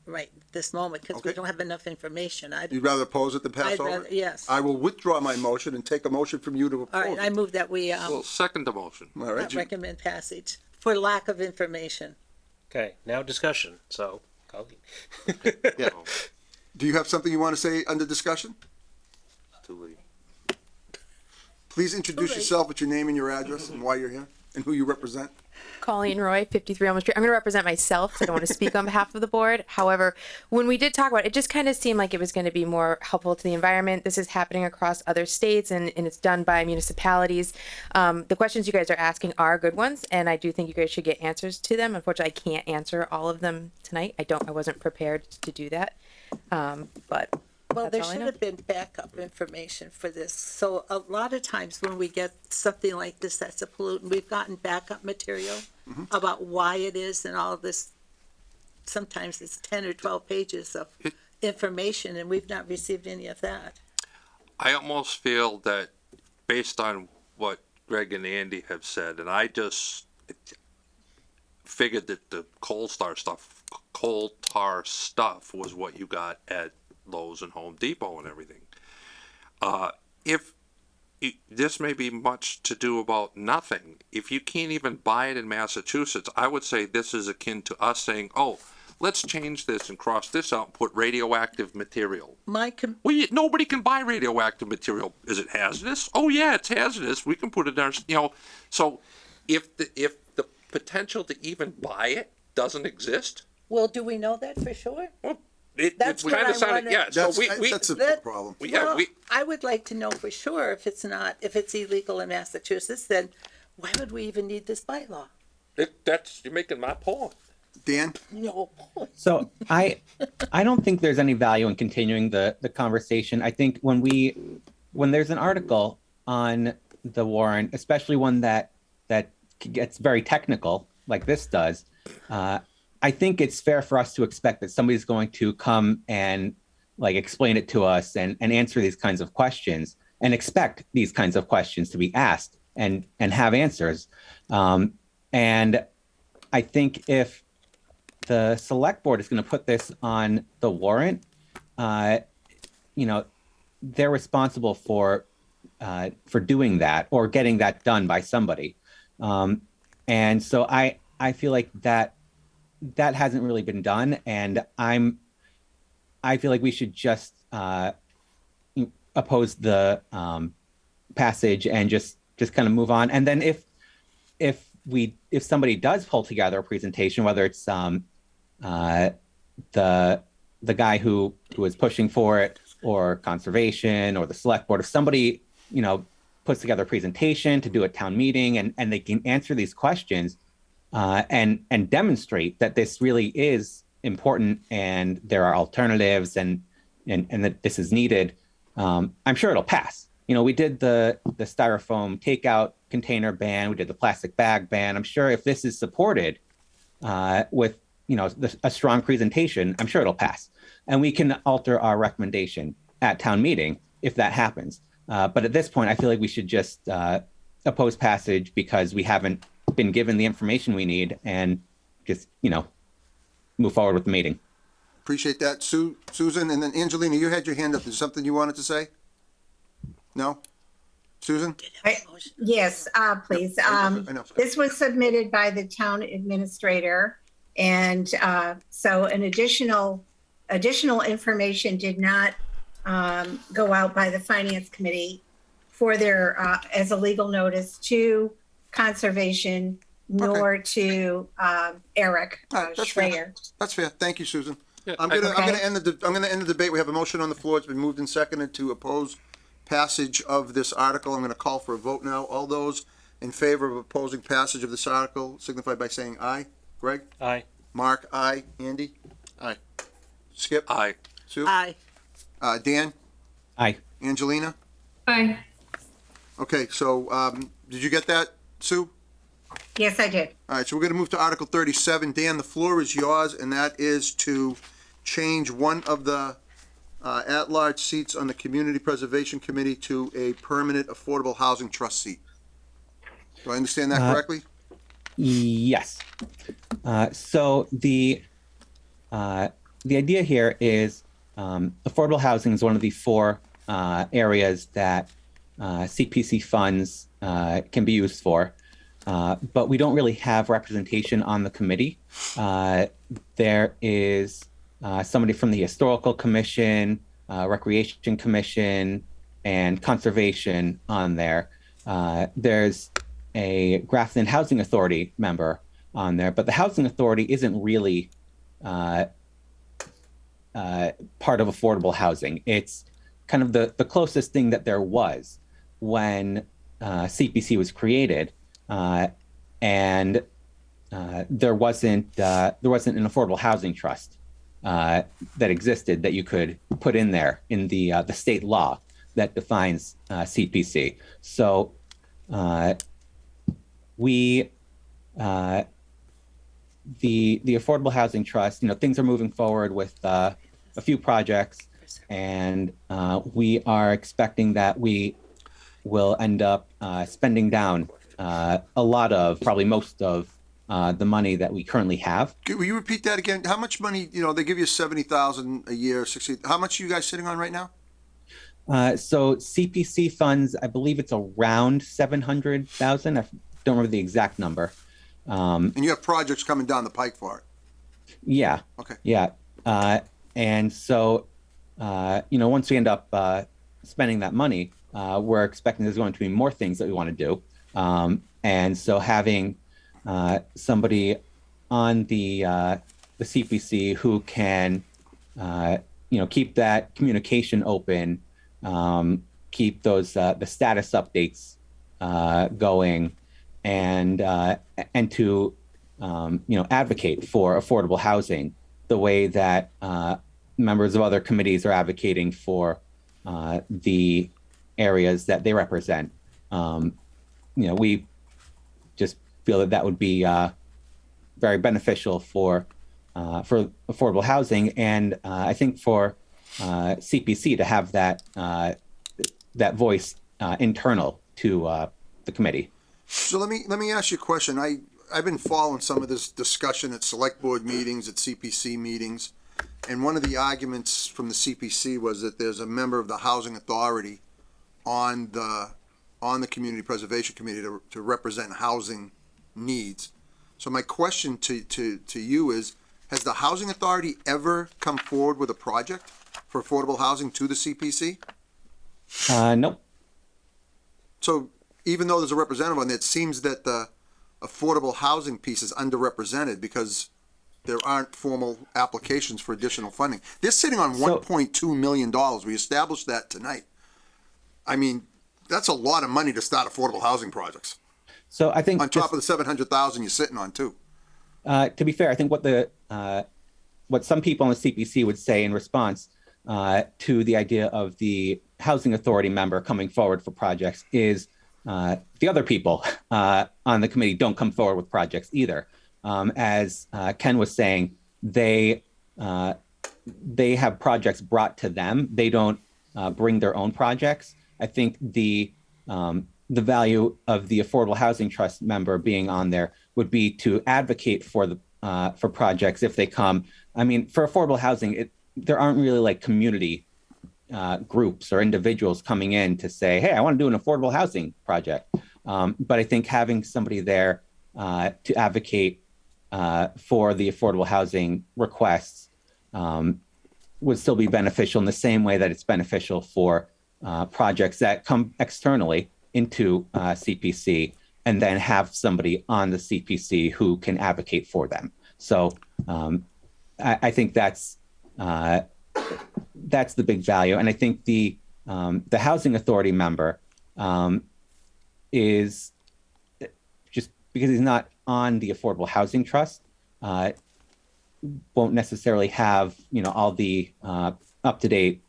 right this moment because we
Okay.
don't have enough information.
You'd rather oppose it than pass
I'd
over?
rather, yes.
I will withdraw my motion and take a motion from you to
All
oppose
right, I
it.
move that we,
Well, second the motion.
All right,
recommend passage for lack of information.
Okay, now discussion. So, Colleen.
do you have something you want to say under discussion?
Too late.
Please introduce yourself with your name and your address and why you're here and who you represent.
Colleen Roy, 53 Elm Street. I'm going to represent myself, so I don't want to speak on behalf of the board. However, when we did talk about it, it just kind of seemed like it was going to be more helpful to the environment. This is happening across other states, and it's done by municipalities. The questions you guys are asking are good ones, and I do think you guys should get answers to them. Unfortunately, I can't answer all of them tonight. I wasn't prepared to do that. But
Well,
that's
there
all I
should
know.
have been backup information for this. So a lot of times when we get something like this that's a pollutant, we've gotten backup material about why it is and all of this. Sometimes it's 10 or 12 pages of information and we've not received any of that.
I almost feel that based on what Greg and Andy have said, and I just figured that the coal tar stuff was what you got at Lowe's and Home Depot and everything. This may be much to do about nothing. If you can't even buy it in Massachusetts, I would say this is akin to us saying, oh, let's change this and cross this out and put radioactive material. Nobody can buy radioactive material. Is it hazardous? Oh yeah, it's hazardous. We can put it there. So if the potential to even buy it doesn't exist,
Well, do we know that for sure?
well,
That's
it
what
kind
I
of sounded,
wanna-
yeah. So
That's a
that-
problem.
Well, I would like to know for sure if it's illegal in Massachusetts, then why would we even need this bylaw?
you're making my point.
Dan?
No.
So I don't think there's any value in continuing the conversation. I think when there's an article on the warrant, especially one that gets very technical like this does, I think it's fair for us to expect that somebody's going to come and like explain it to us and answer these kinds of questions and expect these kinds of questions to be asked and have answers. And I think if the select board is going to put this on the warrant, they're responsible for doing that or getting that done by somebody. And so I feel like that hasn't really been done, and I feel like we should just oppose the passage and just kind of move on. And then if somebody does pull together a presentation, whether it's the guy who is pushing for it or conservation or the select board, if somebody puts together a presentation to do at town meeting and they can answer these questions and demonstrate that this really is important and there are alternatives and that this is needed, I'm sure it'll pass. We did the styrofoam takeout container ban, we did the plastic bag ban. I'm sure if this is supported with a strong presentation, I'm sure it'll pass. And we can alter our recommendation at town meeting if that happens. But at this point, I feel like we should just oppose passage because we haven't been given the information we need and just, move forward with the meeting.
Appreciate that. Susan, and then Angelina, you had your hand up. Is there something you wanted to say? No? Susan?
Yes, please.
I know.
This was submitted by the town administrator, and so an additional information did not go out by the finance committee for their as a legal notice to conservation nor to Eric
That's
Schreier.
fair. That's fair. Thank you, Susan.
Yeah,
I'm gonna end the debate. We have a motion on the floor. It's been moved and seconded to oppose passage of this article. I'm gonna call for a vote now. All those in favor of opposing passage of this article signify by saying aye. Greg?
Aye.
Mark? Aye. Andy?
Aye.
Skip?
Aye.
Sue?
Aye.
Dan?
Aye.
Angelina?
Aye.
Okay, so, did you get that, Sue?
Yes, I did.
All right, so we're gonna move to Article 37. Dan, the floor is yours, and that is to change one of the at-large seats on the Community Preservation Committee to a permanent affordable housing trust seat. Do I understand that correctly?
Yes. So the idea here is affordable housing is one of the four areas that CPC funds can be used for, but we don't really have representation on the committee. There is somebody from the Historical Commission, Recreation Commission, and Conservation on there. There's a Grafton Housing Authority member on there, but the Housing Authority isn't really part of affordable housing. It's kind of the closest thing that there was when CPC was created, and there wasn't an affordable housing trust that existed that you could put in there in the state law that defines CPC. So we the affordable housing trust, things are moving forward with a few projects, and we are expecting that we will end up spending down a lot of, probably most of, the money that we currently have.
Will you repeat that again? How much money, they give you 70,000 a year, 60, how much are you guys sitting on right now?
So CPC funds, I believe it's around 700,000. I don't remember the exact number.
And you have projects coming down the pike for it?
Yeah.
Okay.
Yeah. And so, once we end up spending that money, we're expecting there's going to be more things that we want to do. And so having somebody on the CPC who can, keep that communication open, keep those the status updates going, and to advocate for affordable housing the way that members of other committees are advocating for the areas that they represent. We just feel that would be very beneficial for affordable housing, and I think for CPC to have that voice internal to the committee.
So let me ask you a question. I've been following some of this discussion at select board meetings, at CPC meetings, and one of the arguments from the CPC was that there's a member of the Housing Authority on the Community Preservation Committee to represent housing needs. So my question to you is, has the Housing Authority ever come forward with a project for affordable housing to the CPC?
Nope.
So even though there's a representative on there, it seems that the affordable housing piece is underrepresented because there aren't formal applications for additional funding. They're sitting on $1.2 million. We established that tonight. I mean, that's a lot of money to start affordable housing projects.
So I think
on top of the 700,000 you're sitting on too.
To be fair, I think what some people in the CPC would say in response to the idea of the Housing Authority member coming forward for projects is the other people on the committee don't come forward with projects either. As Ken was saying, they have projects brought to them. They don't bring their own projects. I think the value of the Affordable Housing Trust member being on there would be to advocate for projects if they come. I mean, for affordable housing, there aren't really like community groups or individuals coming in to say, hey, I want to do an affordable housing project. But I think having somebody there to advocate for the affordable housing requests would still be beneficial in the same way that it's beneficial for projects that come externally into CPC, and then have somebody on the CPC who can advocate for them. So I think that's the big value, and I think the Housing Authority member is just because he's not on the Affordable Housing Trust, won't necessarily have all the up-to-date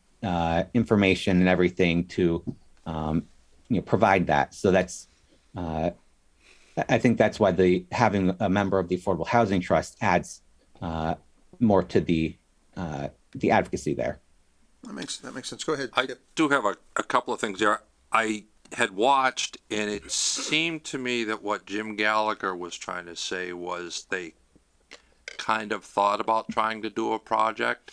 information and everything to provide that. So that's, I think that's why having a member of the Affordable Housing Trust adds more to the advocacy there.
That makes sense. Go ahead.
I
Skip.
do have a couple of things there. I had watched, and it seemed to me that what Jim Gallagher was trying to say was they kind of thought about trying to do a project,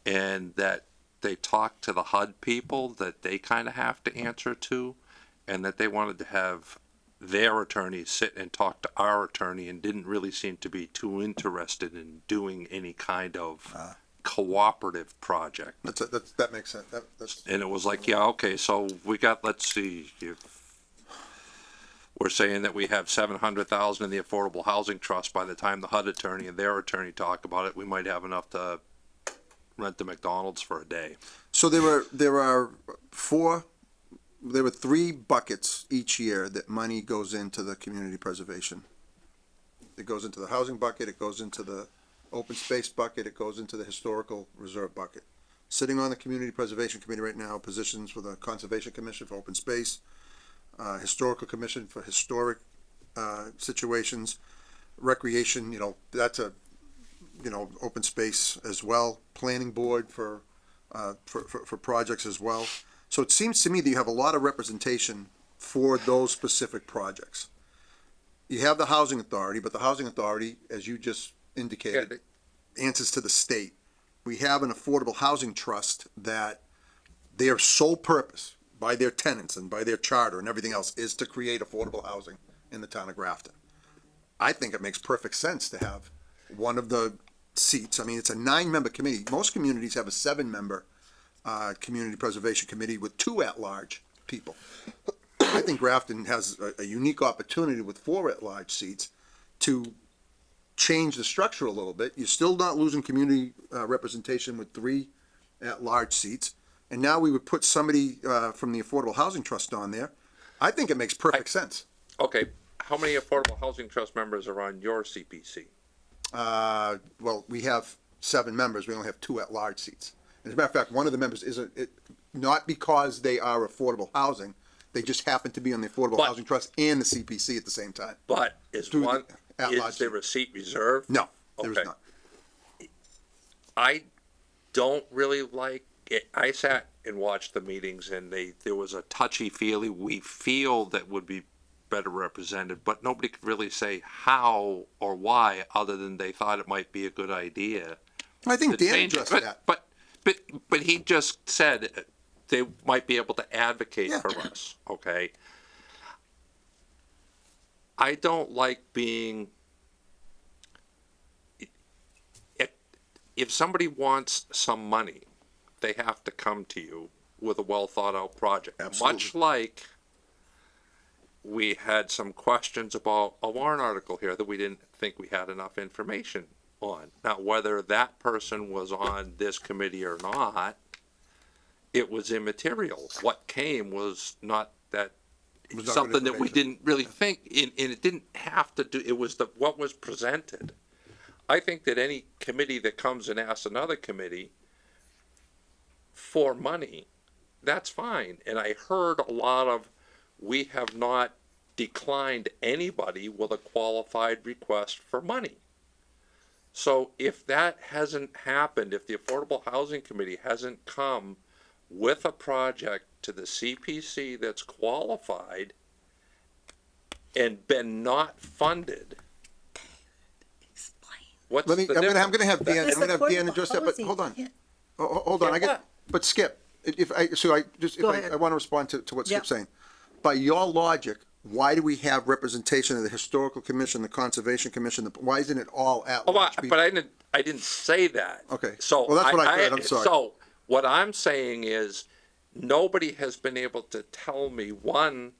and that they talked to the HUD people that they kind of have to answer to, and that they wanted to have their attorney sit and talk to our attorney, and didn't really seem to be too interested in doing any kind of cooperative project.
That makes sense. That's
And it was like, yeah, okay, so we got, let's see, if we're saying that we have 700,000 in the Affordable Housing Trust, by the time the HUD attorney and their attorney talk about it, we might have enough to rent the McDonald's for a day.
So there were three buckets each year that money goes into the community preservation. It goes into the housing bucket, it goes into the open space bucket, it goes into the historical reserve bucket. Sitting on the community preservation committee right now, positions for the conservation commission for open space, historical commission for historic situations, recreation, that's open space as well, planning board for projects as well. So it seems to me that you have a lot of representation for those specific projects. You have the housing authority, but the housing authority, as you just indicated, answers to the state. We have an affordable housing trust that their sole purpose by their tenants and by their charter and everything else is to create affordable housing in the town of Grafton. I think it makes perfect sense to have one of the seats. I mean, it's a 9-member committee. Most communities have a 7-member community preservation committee with 2 at-large people. I think Grafton has a unique opportunity with 4 at-large seats to change the structure a little bit. You're still not losing community representation with 3 at-large seats. And now we would put somebody from the Affordable Housing Trust on there. I think it makes perfect sense.
Okay, how many Affordable Housing Trust members are on your CPC?
Well, we have 7 members. We only have 2 at-large seats. As a matter of fact, one of the members not because they are affordable housing, they just happen to be on the Affordable Housing Trust and the CPC at the same time.
But is
Through
one,
the at-large
is there a seat reserved?
No, there is
Okay.
not.
I don't really like it. I sat and watched the meetings, and there was a touchy-feely, we feel that would be better represented, but nobody could really say how or why, other than they thought it might be a good idea.
I think
to
Dan
change it.
addressed that.
But he just said they might be able to advocate
Yeah.
for us, okay? I don't like being, if somebody wants some money, they have to come to you with a well-thought-out project.
Absolutely.
Much like we had some questions about a warrant article here that we didn't think we had enough information on. Now, whether that person was on this committee or not, it was immaterial. What came was not that,
It was not good
something that we
information.
didn't really think, and it didn't have to do, it was what was presented. I think that any committee that comes and asks another committee for money, that's fine. And I heard a lot of, we have not declined anybody with a qualified request for money. So if that hasn't happened, if the Affordable Housing Committee hasn't come with a project to the CPC that's qualified and been not funded, what's
Let me.
the
I'm
difference?
gonna have Dan.
This
I'm gonna have Dan
affordable
address that. But
housing,
hold on.
yeah.
Hold on.
Yeah,
But Skip,
Go ahead.
I want to respond to what
Yeah.
Skip's saying. By your logic, why do we have representation of the Historical Commission, the Conservation Commission? Why isn't it all at
Oh,
large?
but I didn't say that.
Okay.
So
Well, that's what I heard. I'm sorry.
So what I'm saying is, nobody has been able to tell me, one,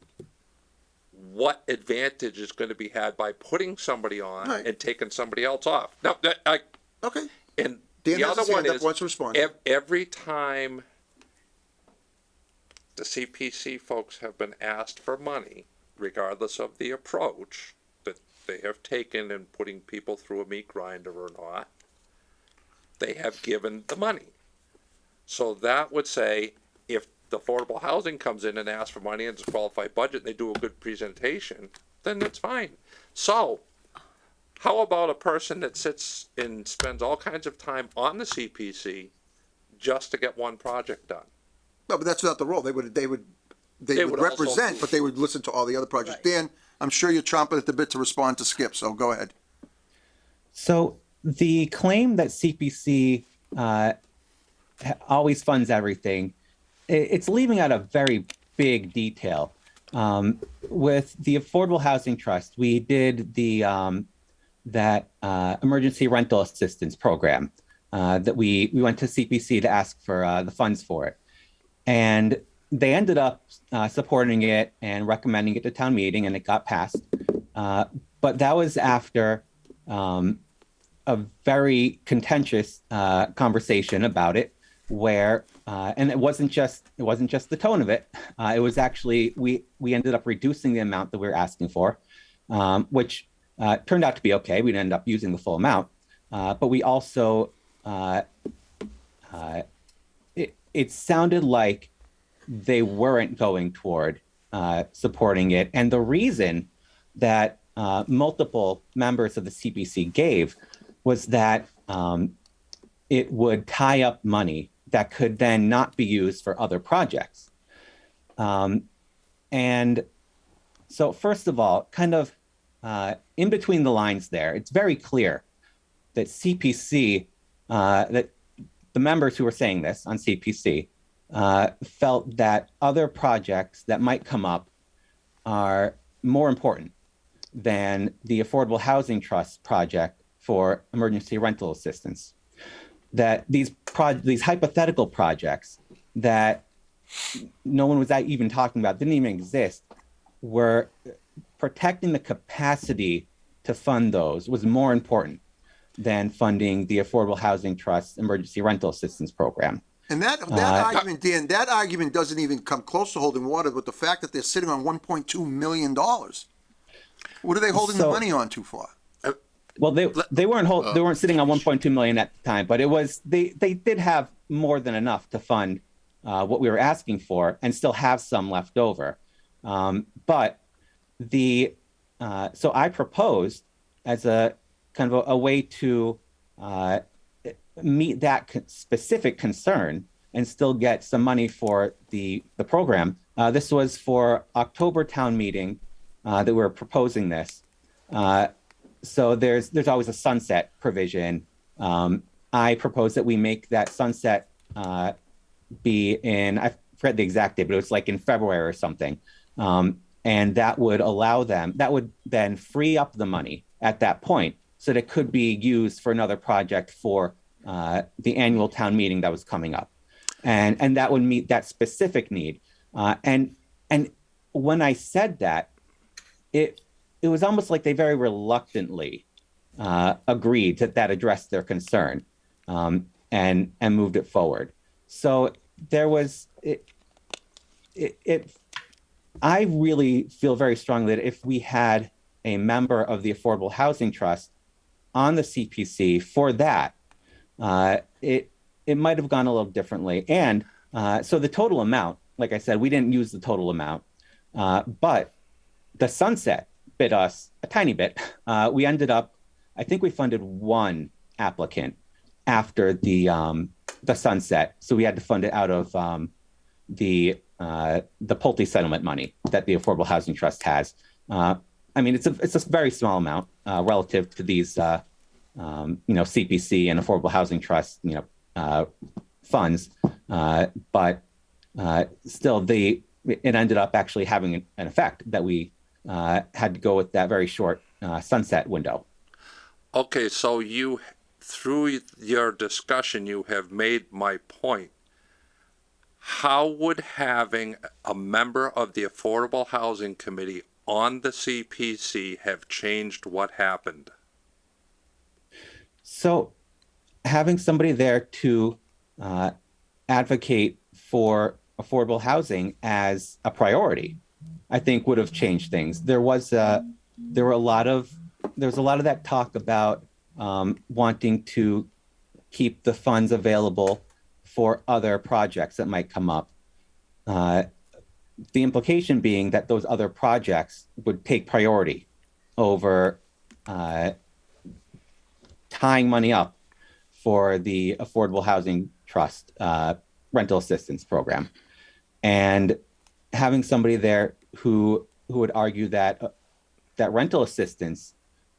what advantage is going to be had by putting somebody on
Right.
and taking somebody else off. No,
Okay.
and
Dan
the
has
other
his
one
hand up,
is,
wants to respond.
every time the CPC folks have been asked for money, regardless of the approach that they have taken in putting people through a meat grinder or not, they have given the money. So that would say, if the affordable housing comes in and asks for money and it's a qualified budget and they do a good presentation, then it's fine. So, how about a person that sits and spends all kinds of time on the CPC just to get one project done?
No, but that's not the role. They would
They would also-
represent, but they would listen to all the other projects. Dan, I'm sure you're chomping at the bit to respond to Skip, so go ahead.
So the claim that CPC always funds everything, it's leaving out a very big detail. With the Affordable Housing Trust, we did the that emergency rental assistance program that we went to CPC to ask for the funds for it, and they ended up supporting it and recommending it to town meeting, and it got passed. But that was after a very contentious conversation about it, where and it wasn't just the tone of it. It was actually we ended up reducing the amount that we were asking for, which turned out to be okay. We didn't end up using the full amount, but we also it sounded like they weren't going toward supporting it, and the reason that multiple members of the CPC gave was that it would tie up money that could then not be used for other projects. And so first of all, kind of in between the lines there, it's very clear that CPC, that the members who were saying this on CPC felt that other projects that might come up are more important than the Affordable Housing Trust project for emergency rental assistance. That these hypothetical projects that no one was even talking about, didn't even exist, were protecting the capacity to fund those was more important than funding the Affordable Housing Trust emergency rental assistance program.
And that argument, Dan, that argument doesn't even come close to holding water with the fact that they're sitting on $1.2 million. What are they holding the money on to for?
Well, they weren't sitting on 1.2 million at the time, but it was they did have more than enough to fund what we were asking for and still have some left over. But so I proposed as a kind of a way to meet that specific concern and still get some money for the program. This was for October town meeting that we were proposing this. So there's always a sunset provision. I propose that we make that sunset be in, I forget the exact date, but it was like in February or something. And that would allow them, that would then free up the money at that point so that it could be used for another project for the annual town meeting that was coming up. And that would meet that specific need. And when I said that, it was almost like they very reluctantly agreed that addressed their concern and moved it forward. So there was I really feel very strongly that if we had a member of the Affordable Housing Trust on the CPC for that, it might have gone a little differently. And so the total amount, like I said, we didn't use the total amount, but the sunset bit us a tiny bit. We ended up, I think we funded one applicant after the sunset, so we had to fund it out of the Pulte settlement money that the Affordable Housing Trust has. I mean, it's a very small amount relative to these, CPC and Affordable Housing Trust, funds, but still, it ended up actually having an effect that we had to go with that very short sunset window.
Okay, so through your discussion, you have made my point. How would having a member of the Affordable Housing Committee on the CPC have changed what happened?
So having somebody there to advocate for affordable housing as a priority, I think would have changed things. There was a lot of that talk about wanting to keep the funds available for other projects that might come up. the implication being that those other projects would take priority over tying money up for the Affordable Housing Trust rental assistance program. And having somebody there who would argue that that rental assistance,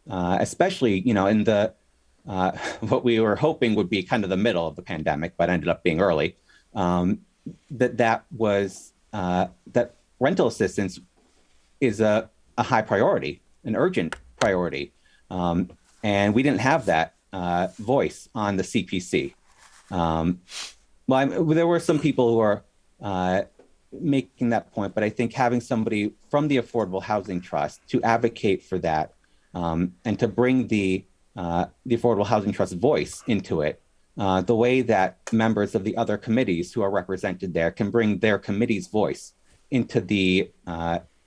especially, you know, in the what we were hoping would be kind of the middle of the pandemic, but ended up being early, that rental assistance is a high priority, an urgent priority. And we didn't have that voice on the CPC. There were some people who are making that point, but I think having somebody from the Affordable Housing Trust to advocate for that and to bring the Affordable Housing Trust voice into it, the way that members of the other committees who are represented there can bring their committee's voice into the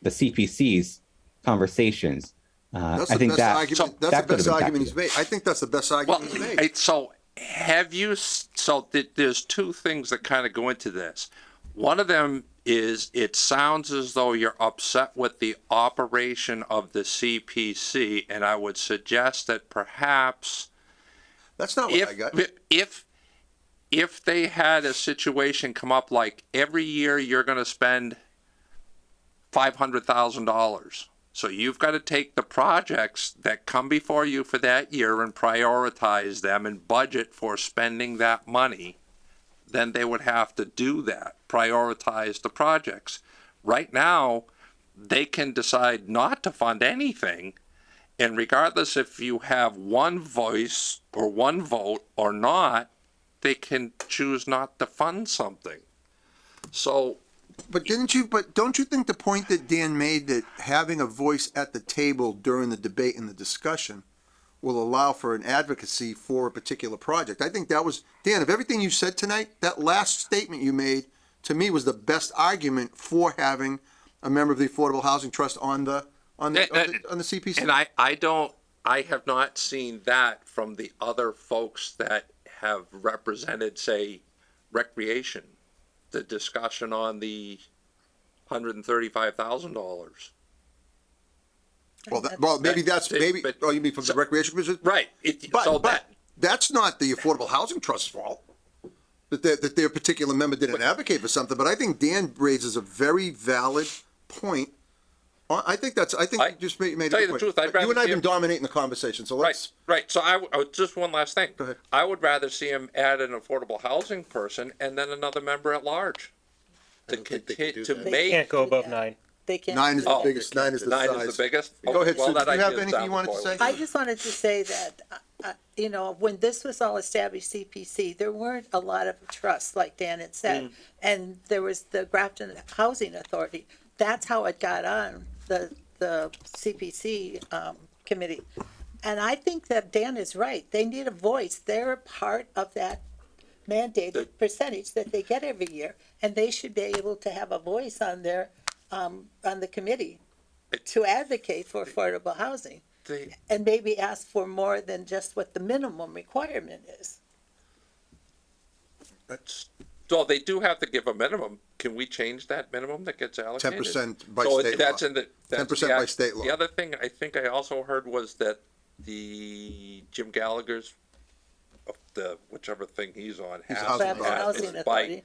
CPC's conversations.
That's
I
the
think
best
that
argument. That's
that
the
could have
best argument he's
impacted
made. I think that's the best argument he's made.
So have you, there's two things that kind of go into this. One of them is it sounds as though you're upset with the operation of the CPC, and I would suggest that perhaps
That's not what I got.
if they had a situation come up like every year you're going to spend $500,000. So you've got to take the projects that come before you for that year and prioritize them and budget for spending that money. Then they would have to do that, prioritize the projects. Right now, they can decide not to fund anything. And regardless if you have one voice or one vote or not, they can choose not to fund something. So
But don't you think the point that Dan made, that having a voice at the table during the debate and the discussion will allow for an advocacy for a particular project? I think that was, Dan, of everything you said tonight, that last statement you made to me was the best argument for having a member of the Affordable Housing Trust on the CPC.
And I have not seen that from the other folks that have represented, say, recreation, the discussion on the $135,000.
Well, maybe that's, maybe,
but-
oh, you mean from the Recreation Commission?
Right.
But that's not the Affordable Housing Trust's fault, that their particular member didn't advocate for something, but I think Dan raises a very valid point. I think you just made a
tell you
good
the
point.
truth, I'd rather
You and I have
see
been
him-
dominating the conversation, so let's.
Right. So I just one last thing.
Go ahead.
I would rather see him add an affordable housing person and then another member at large. To
don't think they can
continue
do
to
that.
make.
Can't go above 9.
They can't.
Nine is
do
the
that.
biggest, nine is the size.
9 is the biggest?
Go ahead,
Well,
Sue,
that
do you have
idea is
anything you
down
wanted
the
to say?
I just wanted to say that, you know, when this was all established, CPC, there weren't a lot of trusts, like Dan had said. And there was the Grafton Housing Authority. That's how it got on the CPC committee. And I think that Dan is right. They need a voice. They're a part of that mandated percentage that they get every year. And they should be able to have a voice on their, on the committee to advocate for affordable housing. And maybe ask for more than just what the minimum requirement is.
So they do have to give a minimum. Can we change that minimum that gets allocated?
10% by
So
state
that's
law.
in the. that's
10%
the
by
act-
state law.
The other thing I think I also heard was that the Jim Gallagher's, whichever thing he's on,
He's a
has
housing
to
authority.
have
Housing
this
authority.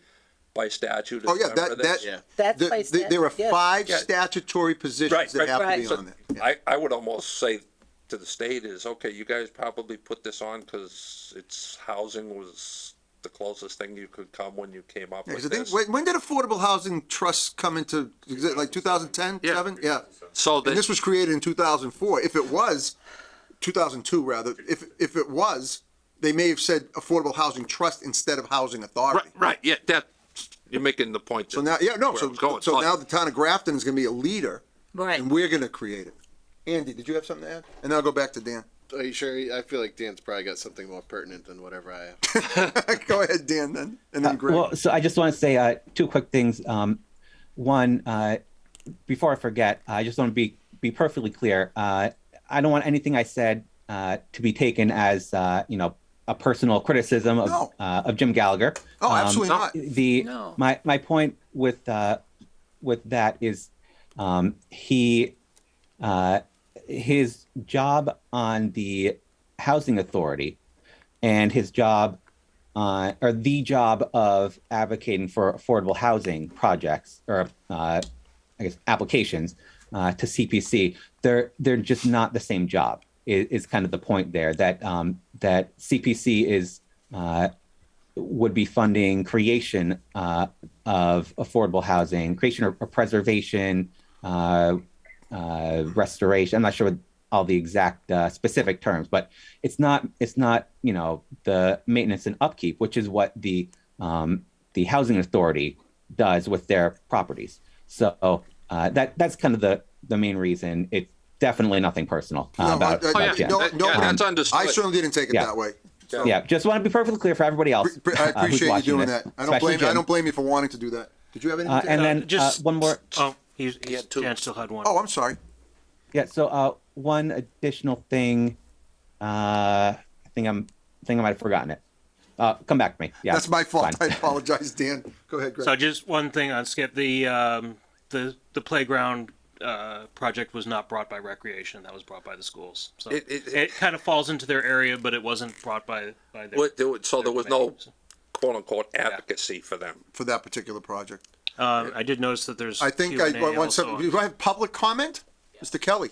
by statute.
Oh, yeah,
remember
that-
this?
Yeah.
That's by
There are
statute, yes.
5
Yeah.
statutory positions
Right,
that
right.
have to
Right.
be
So
on there. Yeah.
I would almost say to the state is, okay, you guys probably put this on because it's housing was the closest thing you could come when you came up
Yeah,
with
'cause I think,
this.
when did Affordable Housing Trust come into, like 2010,
Yeah.
7? Yeah.
So
And this was created in 2004. If it was, 2002 rather, if it was, they may have said Affordable Housing Trust instead of Housing Authority.
right, yeah, that, you're making the point.
So now, yeah, no,
where
so,
I was going.
so now the town of Grafton is gonna be a leader,
Right.
and we're gonna create it. Andy, did you have something to add? And then I'll go back to Dan.
Are you sure? I feel like Dan's probably got something more pertinent than whatever I have.
Go ahead, Dan, then, and then Greg.
Well, so I just want to say 2 quick things. One, before I forget, I just want to be perfectly clear. I don't want anything I said to be taken as a a personal criticism
No.
of Jim Gallagher.
Oh, absolutely not.
The
No.
my point with that is his job on the housing authority and his job or the job of advocating for affordable housing projects or I guess applications to CPC, they're just not the same job. Is kind of the point there that that CPC is would be funding creation of affordable housing, creation or preservation, restoration. I'm not sure what all the exact specific terms, but it's not the maintenance and upkeep, which is what the housing authority does with their properties. So that's kind of the main reason. It's definitely nothing personal about Jim.
That's understood.
I certainly didn't take it that way. So,
Yeah, just want to be perfectly clear for everybody else.
I appreciate
who's
you
watching
doing
this,
that.
especially
I
Jim.
don't blame you for wanting to do that. Did you have anything?
And then
Just
one more.
Oh, he
had two.
Dan still had one.
Oh, I'm sorry.
Yeah. So one additional thing. I think I might have forgotten it. Come back to me. Yeah.
That's my fault.
fine.
I apologize, Dan. Go ahead, Greg.
So just one thing on Skip, the playground project was not brought by recreation. That was brought by the schools. So it kind of falls into their area, but it wasn't brought by their.
So there was no quote unquote advocacy for them.
For that particular project.
I did notice that there's.
I think
Q&A
one
also
second.
on-
Do I have public comment? Mr. Kelly.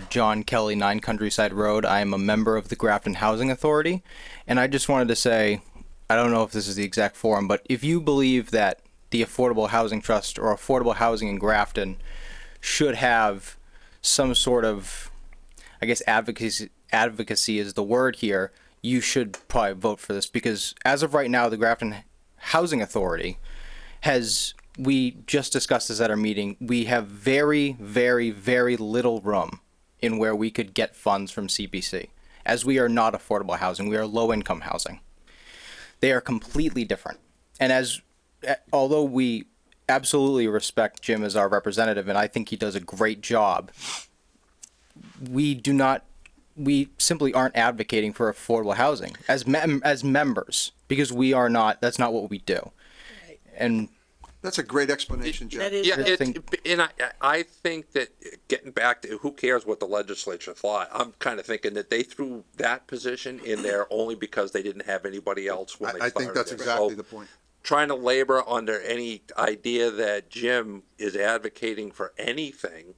John Kelly, 9 Countryside Road. I am a member of the Grafton Housing Authority, and I just wanted to say, I don't know if this is the exact forum, but if you believe that the Affordable Housing Trust or affordable housing in Grafton should have some sort of, I guess advocacy is the word here, you should probably vote for this, because as of right now, the Grafton Housing Authority we just discussed this at our meeting, we have very, very, very little room in where we could get funds from CPC, as we are not affordable housing, we are low-income housing. They are completely different. And although we absolutely respect Jim as our representative, and I think he does a great job, we simply aren't advocating for affordable housing as members, because we are not, that's not what we do. And
That's a great explanation, Jeff.
That is,
And I think that getting back to who cares what the legislature thought, I'm kind of thinking that they threw that position in there only because they didn't have anybody else when they
I
started.
think that's
it.
exactly
So
the point.
trying to labor under any idea that Jim is advocating for anything,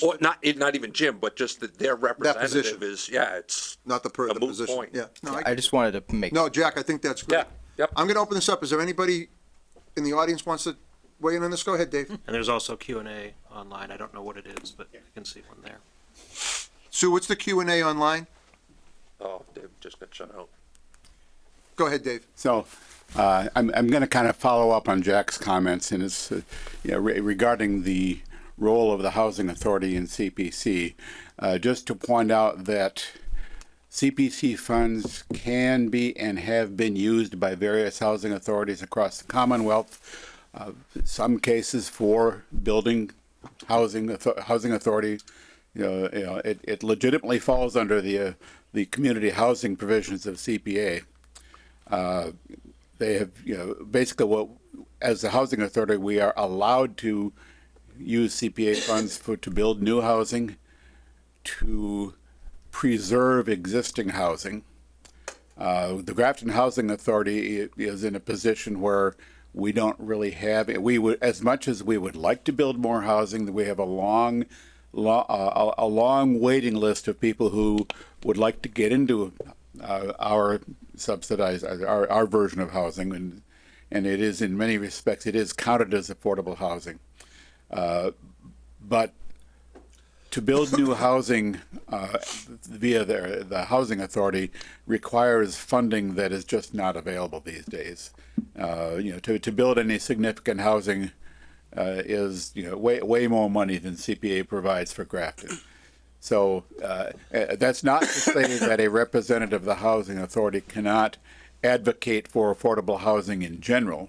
or not even Jim, but just that their representative
position.
is, it's
Not the
a moot
position.
point.
Yeah. No,
I just wanted to make
no, Jack, I think that's great.
Yeah, yep.
I'm going to open this up. Is there anybody in the audience wants to weigh in on this? Go ahead, Dave.
And there's also Q&A online. I don't know what it is, but you can see one there.
Sue, what's the Q&A online?
Oh, Dave just got shut out.
Go ahead, Dave.
So I'm going to kind of follow up on Jack's comments, and it's regarding the role of the Housing Authority in CPC. Just to point out that CPC funds can be and have been used by various housing authorities across the Commonwealth. Some cases for building housing authority. It legitimately falls under the community housing provisions of CPA. They have, basically as the housing authority, we are allowed to use CPA funds to build new housing, to preserve existing housing. The Grafton Housing Authority is in a position where we don't really have, as much as we would like to build more housing, we have a long waiting list of people who would like to get into our subsidized, our version of housing, and it is, in many respects, it is counted as affordable housing. But to build new housing via the housing authority requires funding that is just not available these days. To build any significant housing is way more money than CPA provides for Grafton. So that's not to say that a representative of the housing authority cannot advocate for affordable housing in general.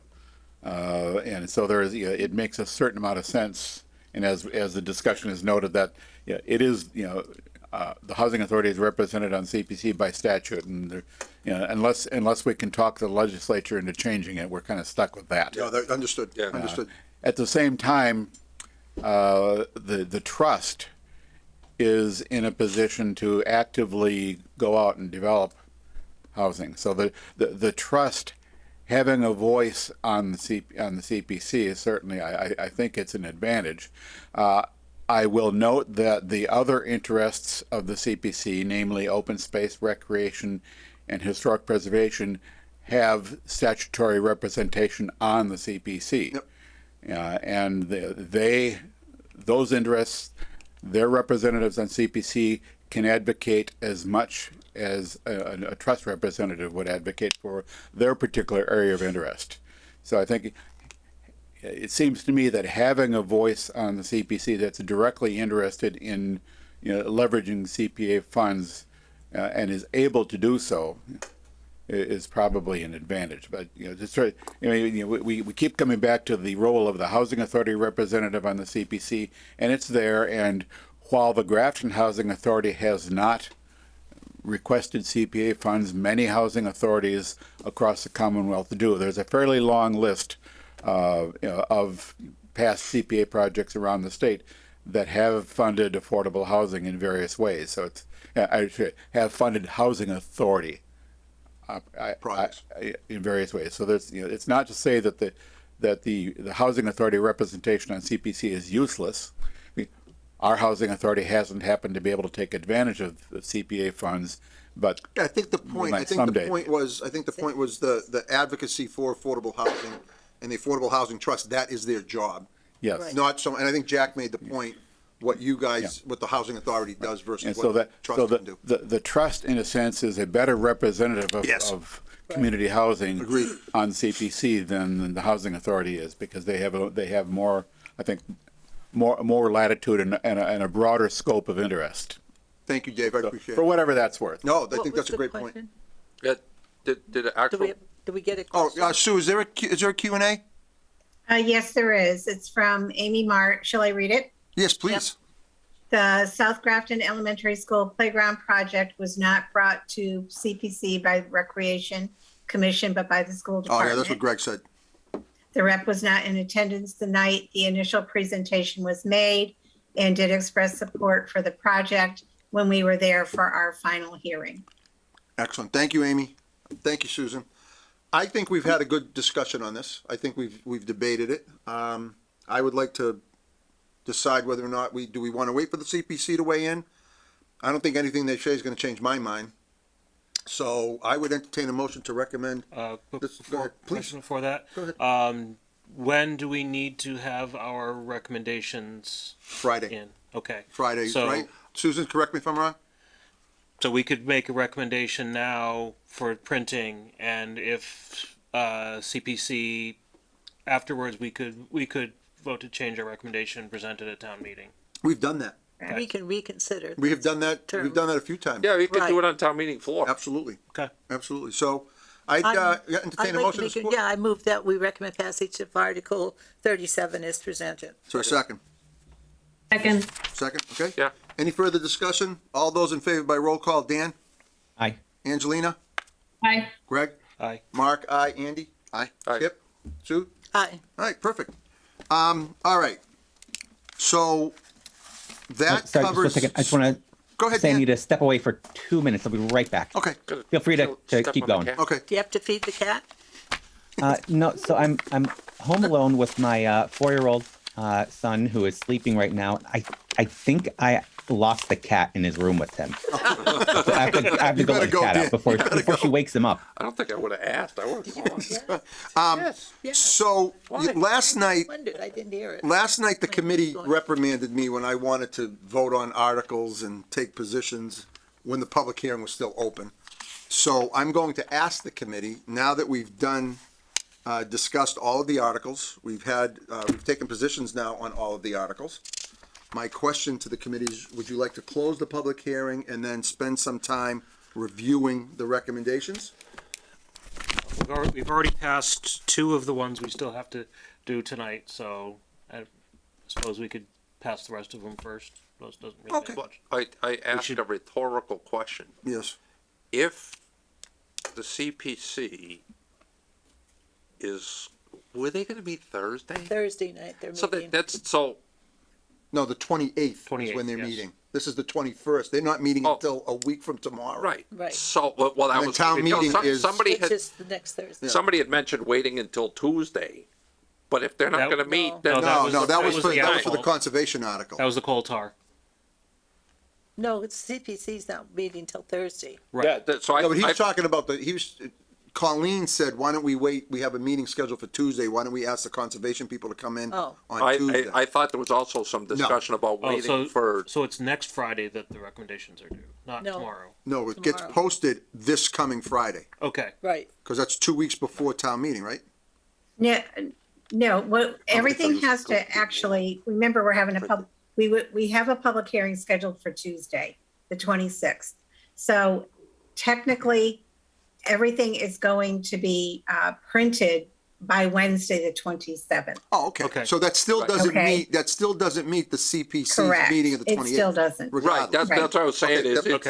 And so there is, it makes a certain amount of sense. And as the discussion is noted, that it is, the housing authority is represented on CPC by statute, and unless we can talk the legislature into changing it, we're kind of stuck with that.
Yeah, understood,
Yeah.
understood.
At the same time, the trust is in a position to actively go out and develop housing. So the trust having a voice on the CPC is certainly, I think it's an advantage. I will note that the other interests of the CPC, namely open space, recreation, and historic preservation, have statutory representation on the CPC.
Yep.
And those interests, their representatives on CPC can advocate as much as a trust representative would advocate for their particular area of interest. So I think it seems to me that having a voice on the CPC that's directly interested in leveraging CPA funds and is able to do so is probably an advantage. But we keep coming back to the role of the housing authority representative on the CPC, and it's there. And while the Grafton Housing Authority has not requested CPA funds, many housing authorities across the Commonwealth do. There's a fairly long list of past CPA projects around the state that have funded affordable housing in various ways. So I should have funded housing authority in various ways. So there's, it's not to say that the housing authority representation on CPC is useless. Our housing authority hasn't happened to be able to take advantage of the CPA funds, but
Yeah, I think the point was the advocacy for affordable housing and the Affordable Housing Trust. That is their job.
yes.
Right.
Not so, and I think Jack made the point, what you guys, what the housing authority does versus
And
what
so
the
that,
trust
so
can do.
the trust, in a sense, is a better representative of,
Yes.
of community housing
Agreed.
on CPC than the housing authority is, because they have more, I think, more latitude and a broader scope of interest.
Thank you, Dave, I appreciate
For
it.
whatever that's worth.
No, I
What
think
was
that's a
the
great point.
question?
Did it
Do
actually?
we get a
Oh,
question?
Sue, is there a Q&A?
Yes, there is. It's from Amy Mart. Shall I read it?
Yes, please.
The South Grafton Elementary School playground project was not brought to CPC by the Recreation Commission, but by the school
Oh,
department.
yeah, that's what Greg said.
The rep was not in attendance the night the initial presentation was made and did express support for the project when we were there for our final hearing.
Excellent. Thank you, Amy. Thank you, Susan. I think we've had a good discussion on this. I think we've debated it. I would like to decide whether or not do we want to wait for the CPC to weigh in? I don't think anything they say is going to change my mind. So I would entertain a motion to recommend. This- go ahead, please.
Question before that.
Go ahead.
When do we need to have our recommendations
Friday.
in? Okay.
Friday,
So-
right? Susan, correct me if I'm wrong?
So we could make a recommendation now for printing, and if CPC afterwards, we could vote to change our recommendation and present it at town meeting.
We've done that.
We can reconsider.
We have done that.
Term.
We've done that a few times.
Yeah, you could do
Right.
it on town meeting floor.
Absolutely.
Okay.
Absolutely. So I'd
I'd
entertain a
like
motion
to
to
make,
support.
I move that we recommend passage of Article 37 as presented.
So a second.
Second.
Second, okay?
Yeah.
Any further discussion? All those in favor by roll call, Dan?
Aye.
Angelina?
Aye.
Greg?
Aye.
Mark? Aye. Andy?
Aye.
Aye.
Skip? Sue?
Aye.
All right, perfect. All right. So that
Sorry,
covers.
just a second. I just want to
Go ahead,
say I
Dan.
need to step away for 2 minutes. I'll be right back.
Okay,
Feel free to
Step
keep
on the
going.
cat.
okay.
Do you have to feed the cat?
No, so I'm home alone with my 4-year-old son who is sleeping right now. I think I lost the cat in his room with him. So I have to go
better
let the
go,
cat
Dan.
out before she wakes him up.
I don't think I would have asked. I would have gone. Yes.
Yeah.
So
Why?
last night,
Wondered, I didn't hear it.
Last night, the committee reprimanded me when I wanted to vote on articles and take positions when the public hearing was still open. So I'm going to ask the committee, now that we've discussed all of the articles, we've taken positions now on all of the articles. My question to the committee is, would you like to close the public hearing and then spend some time reviewing the recommendations?
We've already passed 2 of the ones we still have to do tonight, so I suppose we could pass the rest of them first suppose doesn't really
Okay.
make much.
I asked
should-
a rhetorical question.
Yes.
If the CPC were they gonna meet Thursday?
Thursday night, they're
So
meeting.
so,
No, the 28th is
28th,
when they're
yes.
meeting. This is the 21st. They're not meeting
Oh.
until a week from tomorrow.
right.
Right.
So, well, that
And the
was.
town
because
meeting is-
Somebody
Which
had,
is the next Thursday.
somebody had mentioned waiting until Tuesday, but if they're not
That-
gonna meet,
No.
then.
No,
No,
was
no,
the-
that
that
was
was
for,
the
that was for the
asphalt.
conservation article.
That was the coal tar.
No, it's CPC's not meeting till Thursday.
Yeah, so
No, but he
I,
was talking about Colleen said, why don't we wait? We have a meeting scheduled for Tuesday. Why don't we ask the conservation people to come in
Oh.
on Tuesday?
I thought there was also some discussion about
Oh,
waiting for,
so it's next Friday that the recommendations are due, not
No.
tomorrow.
No, it gets
Tomorrow.
posted this coming Friday,
Okay.
Right.
because that's 2 weeks before town meeting, right?
No, what, everything has to actually, remember, we're having we have a public hearing scheduled for Tuesday, the 26th. So technically, everything is going to be printed by Wednesday, the 27th.
Oh, okay.
Okay.
So that still doesn't
Okay.
meet, that still doesn't meet the CPC's
Correct.
meeting of the
It
28th.
still doesn't.
right,
Regardless.
that's what I was saying,
Okay,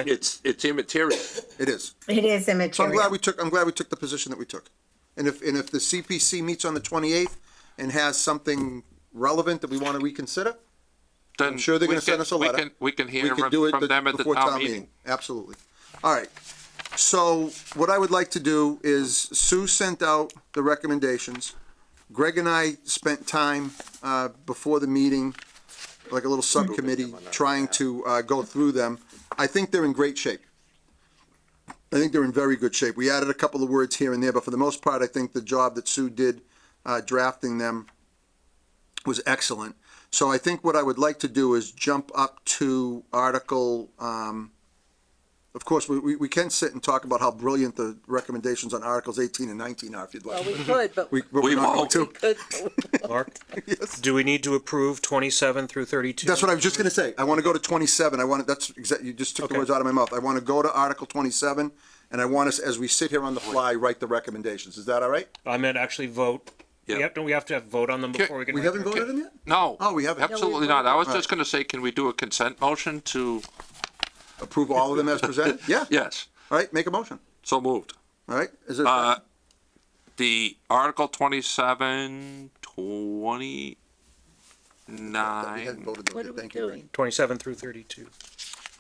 is
that-
it's immaterial.
It is.
It is
So I'm
immaterial.
glad we took the position that we took. And if the CPC meets on the 28th and has something relevant that we want to reconsider,
Then
I'm sure they're
we
gonna send
can-
us a letter.
We can
we
hear
can do it
from them at the
before
town meeting.
Absolutely. All right. So what I would like to do is Sue sent out the recommendations. Greg and I spent time, before the meeting, like a little subcommittee, trying to, go through them. I think they're in great shape. I think they're in very good shape. We added a couple of words here and there, but for the most part, I think the job that Sue did, drafting them was excellent. So I think what I would like to do is jump up to Article, of course, we can sit and talk about how brilliant the recommendations on Articles 18 and 19 are, if you'd
Well,
like.
we could, but
But we're
We
not going
won't.
to.
could.
Mark,
Yes.
do we need to approve 27 through 32?
That's what I was just gonna say. I want to go to 27. That's exactly, you just took the
Okay.
words out of my mouth. I want to go to Article 27, and I want us, as we sit here on the fly, write the recommendations. Is that all right?
I meant actually vote.
Yeah.
Don't we have to vote on them before we can?
We haven't voted them yet?
No.
Oh, we haven't.
Absolutely not. I was
All
just gonna say, can we do a consent motion to,
Approve all of them as presented? Yeah.
yes,
All right, make a motion.
so moved.
All right, is it?
The Article 27, 29.
We hadn't voted those
What
yet.
are we
Thank you, Ray.
doing?
27 through 32.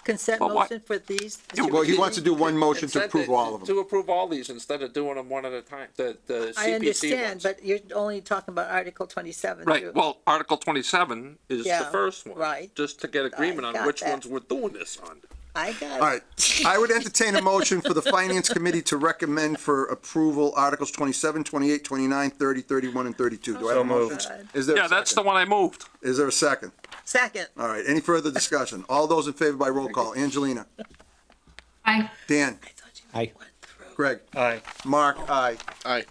Consent
But what-
motion for these?
Well, he wants to do one motion to
Consent
approve all of them.
To approve all these instead of doing them one at a time, the CPC
I understand,
ones.
but you're only talking about Article 27.
Right,
too.
well, Article 27 is the
Yeah,
first one.
right.
Just to get agreement on
got
which
that.
ones we're doing this on.
I got it.
All right, I would entertain a motion for the Finance Committee to recommend for approval Articles 27, 28, 29, 30, 31, and 32. Do I have a
So
motion?
moved.
Is there
Yeah,
a
that's the
second?
one I moved.
Is there a second?
Second.
All right, any further discussion? All those in favor by roll call. Angelina?
Aye.
Dan?
Aye.
Greg?
Aye.
Mark? Aye.
Aye.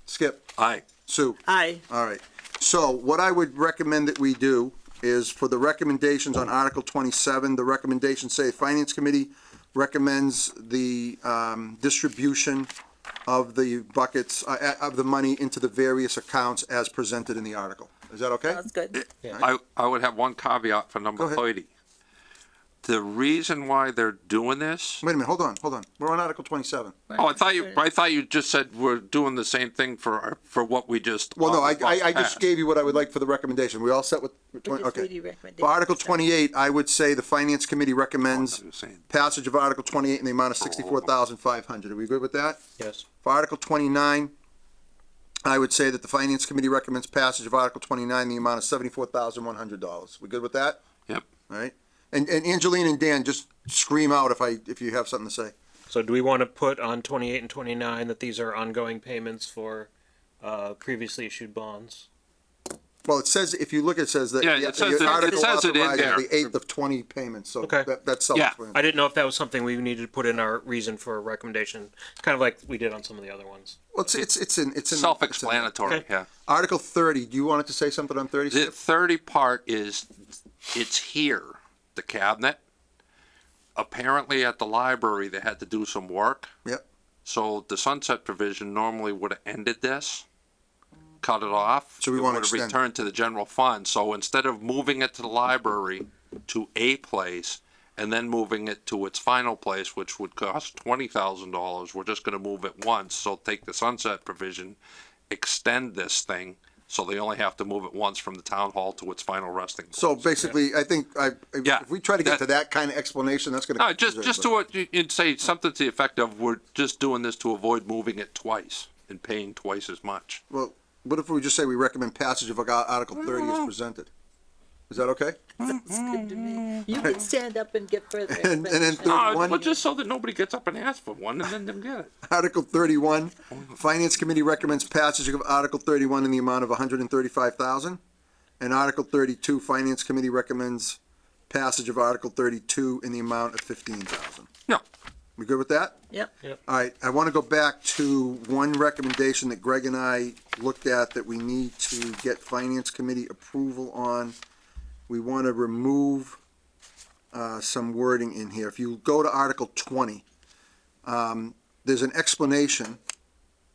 Skip?
Aye.
Sue?
Aye.
All right. So what I would recommend that we do is for the recommendations on Article 27, the recommendations say Finance Committee recommends the distribution of the buckets, of the money into the various accounts as presented in the article. Is that okay?
Sounds good.
I would have one caveat for number
Go ahead.
30. The reason why they're doing this,
Wait a minute, hold on. We're on Article 27.
oh, I thought you just said we're doing the same thing for what we just.
Well, no, I
passed.
just gave you what I would like for the recommendation. We all set with,
We just
okay.
read your recommendation.
For Article 28, I would say the Finance Committee recommends
Oh, I was saying.
passage of Article 28 in the amount of 64,500. Are we good with that?
Yes.
For Article 29, I would say that the Finance Committee recommends passage of Article 29 in the amount of $74,100. We good with that?
Yep.
All right? And Angeline and Dan, just scream out if you have something to say.
So do we want to put on 28 and 29 that these are ongoing payments for previously issued bonds?
Well, it says, if you look, it says that.
Yeah, it says
the article
it in
authorizes
there.
The 8th of 20 payments, so
Okay.
that's self-explanatory.
I didn't know if that was something we needed to put in our reason for a recommendation, kind of like we did on some of the other ones.
Well, it's in.
Self-explanatory,
Okay.
yeah.
Article 30, do you want it to say something on 30?
The 30 part is, it's here, the cabinet. Apparently at the library, they had to do some work.
Yep.
So the sunset provision normally would have ended this, cut it off.
So we
it
wanna
would have
extend it.
returned to the general fund. So instead of moving it to the library, to a place and then moving it to its final place, which would cost $20,000. We're just gonna move it once, so take the sunset provision, extend this thing, so they only have to move it once from the town hall to its final resting place.
So basically, I think
Yeah,
if we try to get to that kind of explanation, that's gonna.
No, just to what you'd say, something to the effect of, we're just doing this to avoid moving it twice and paying twice as much.
Well, what if we just say we recommend passage of Article 30 as presented? Is that okay?
Sounds good to me. You can stand up and give further
And then
explanation.
31,
Well, just so that nobody gets up and asks for one and then they'll get it.
Article 31, Finance Committee recommends passage of Article 31 in the amount of 135,000. And Article 32, Finance Committee recommends passage of Article 32 in the amount of 15,000.
No.
We good with that?
Yep.
All right, I want to go back to one recommendation that Greg and I looked at that we need to get Finance Committee approval on. We want to remove some wording in here. If you go to Article 20, there's an explanation,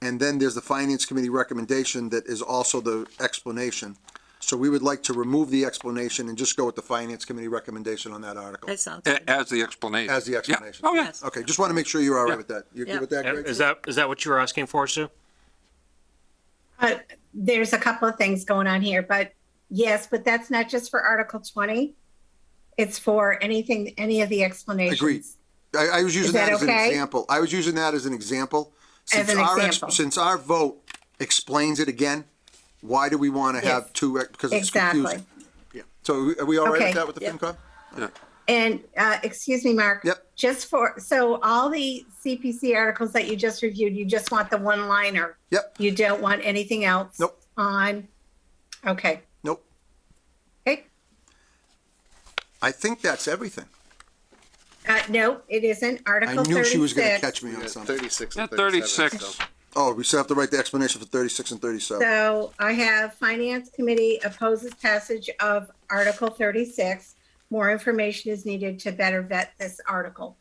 and then there's the Finance Committee recommendation that is also the explanation. So we would like to remove the explanation and just go with the Finance Committee recommendation on that article.
That sounds good.
As the explanation.
As the explanation.
Yeah. Oh, yeah.
Yes.
Okay, just want to make sure you're all right
Yeah.
with that. You're
Yeah.
good with that, Greg?
Is that what you were asking for, Sue?
There's a couple of things going on here, but yes, but that's not just for Article 20. It's for anything, any of the explanations.
Agreed. I was using
Is that
that as an
okay?
example. I was using that as an example.
As an example.
Since our vote explains it again, why do we want to have
Yes.
two, because it's
Exactly.
confusing. Yeah, so are we all right with
Okay.
that with the
Yep.
FinCom?
And, excuse me, Mark.
Yep.
Just so all the CPC articles that you just reviewed, you just want the one liner.
Yep,
You don't want anything else?
Nope.
On, okay,
nope.
okay.
I think that's everything.
No, it isn't.
I
Article
knew she was gonna
36.
catch me
We
on
got
something.
36
Yeah,
and 37.
36.
So.
Oh, we still have to write the explanation for 36 and 37.
So I have Finance Committee opposes passage of Article 36. More information is needed to better vet this article.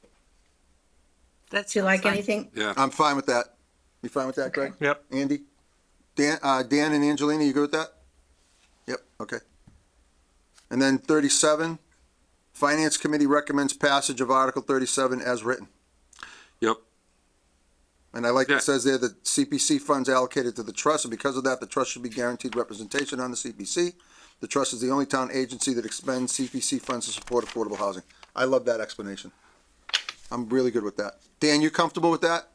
That's
Do you like
fine.
anything?
Yeah.
I'm fine with that. You fine with that, Greg?
Yep.
Andy? Dan and Angelina, you good with that? Yep, okay. And then 37, Finance Committee recommends passage of Article 37 as written.
Yep.
And I like
Yeah.
it says there that CPC funds allocated to the trust, and because of that, the trust should be guaranteed representation on the CPC. The trust is the only town agency that expends CPC funds to support affordable housing. I love that explanation. I'm really good with that. Dan, you comfortable with that?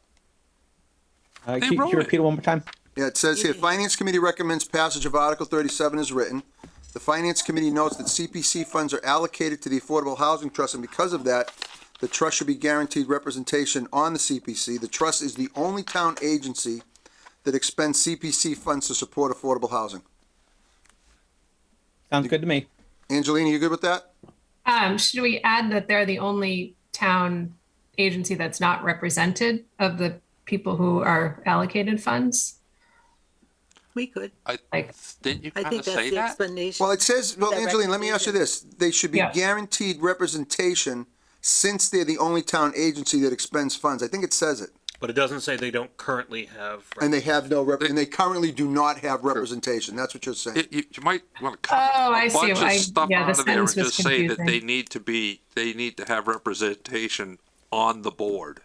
Can you
wrote
repeat it one more time?
Yeah, it says here, Finance Committee recommends passage of Article 37 as written. The Finance Committee notes that CPC funds are allocated to the Affordable Housing Trust, and because of that, the trust should be guaranteed representation on the CPC. The trust is the only town agency that expends CPC funds to support affordable housing.
Sounds good to me.
Angelina, you good with that?
Should we add that they're the only town agency that's not represented of the people who are allocated funds?
We could.
Didn't you
I
kind
think
of
that's
say
the
that?
explanation.
Well, it says, well,
That
Angelina, let me ask you this. They should be
Yeah.
guaranteed representation since they're the only town agency that expends funds. I think it says it.
But it doesn't say they don't currently have.
And they have no and they currently do not have representation. That's what you're saying.
You might want to cut
Oh, I
a
see.
bunch of stuff
Yeah, the
out of there and
sentence was
just say that
confusing.
they need to have representation on the board.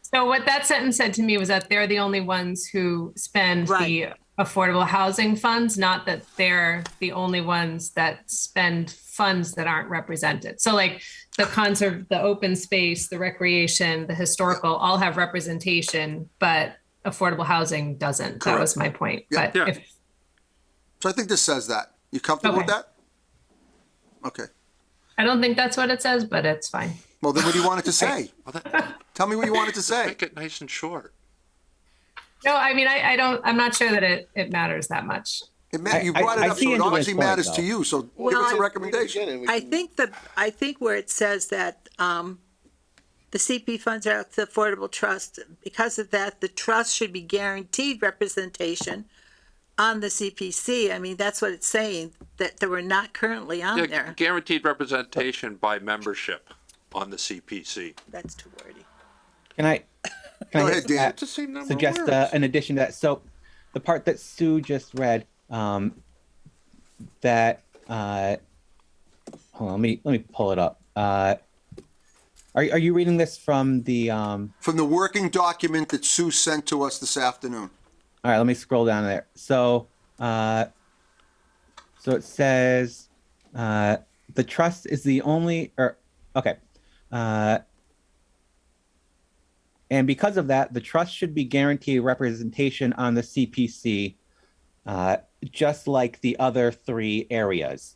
So what that sentence said to me was that they're the only ones who spend the affordable housing funds, not that they're the only ones that spend funds that aren't represented. So like the open space, the recreation, the historical all have representation, but affordable housing doesn't. That was my point.
Yeah.
But
Yeah.
if,
So I think this says that. You comfortable with
Okay.
that? Okay.
I don't think that's what it says, but it's fine.
Well, then what do you want it to say? Tell me what you want it to say.
Make it nice and short.
No, I mean, I'm not sure that it matters that much.
You brought it up, so it obviously matters to you, so give us a recommendation.
I think where it says that, the CP funds are out to the Affordable Trust, because of that, the trust should be guaranteed representation on the CPC. I mean, that's what it's saying, that they were not currently on
Yeah,
there.
guaranteed representation by membership on the CPC.
That's too wordy.
Can I
Go ahead,
just
Dan.
It's the same number of
suggest
words.
an addition to that? So the part that Sue just read, that hold on, let me pull it up. Are you reading this from the
From the working document that Sue sent to us this afternoon.
All right, let me scroll down there. So it says the trust is the only, and because of that, the trust should be guaranteed representation on the CPC, just like the other 3 areas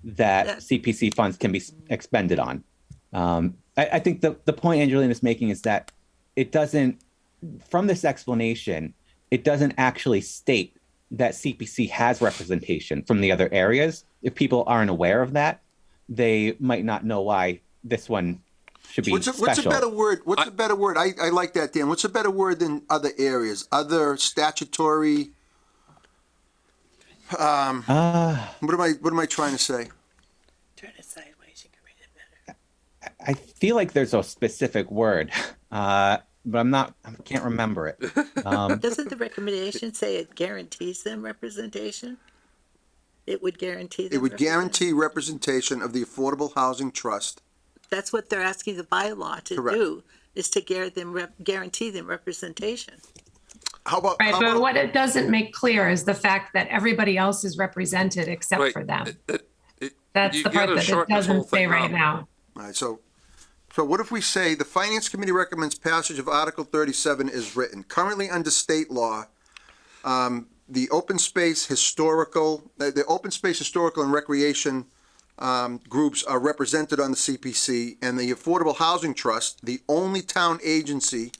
that CPC funds can be expended on. I think the point Angelina is making is that it doesn't, from this explanation, it doesn't actually state that CPC has representation from the other areas. If people aren't aware of that, they might not know why this one should be special.
What's a better word? What's a better word? I like that, Dan. What's a better word than other areas? Other statutory. What am I trying to say?
Turn it sideways, you can read it better.
I feel like there's a specific word, but I can't remember it.
Doesn't the recommendation say it guarantees them representation? It would guarantee them.
It would guarantee representation of the Affordable Housing Trust.
That's what they're asking the bylaw to
Correct.
do, is to guarantee them representation.
How about?
Right,
how
but
about-
what it doesn't make clear is the fact that everybody else is represented except
Wait,
for them.
it-
That's
you
the part
gotta
that it
shorten this whole
doesn't say
thing
right
up.
now.
All right, so what if we say the Finance Committee recommends passage of Article 37 is written? Currently under state law, the open space historical and recreation groups are represented on the CPC, and the Affordable Housing Trust, the only town agency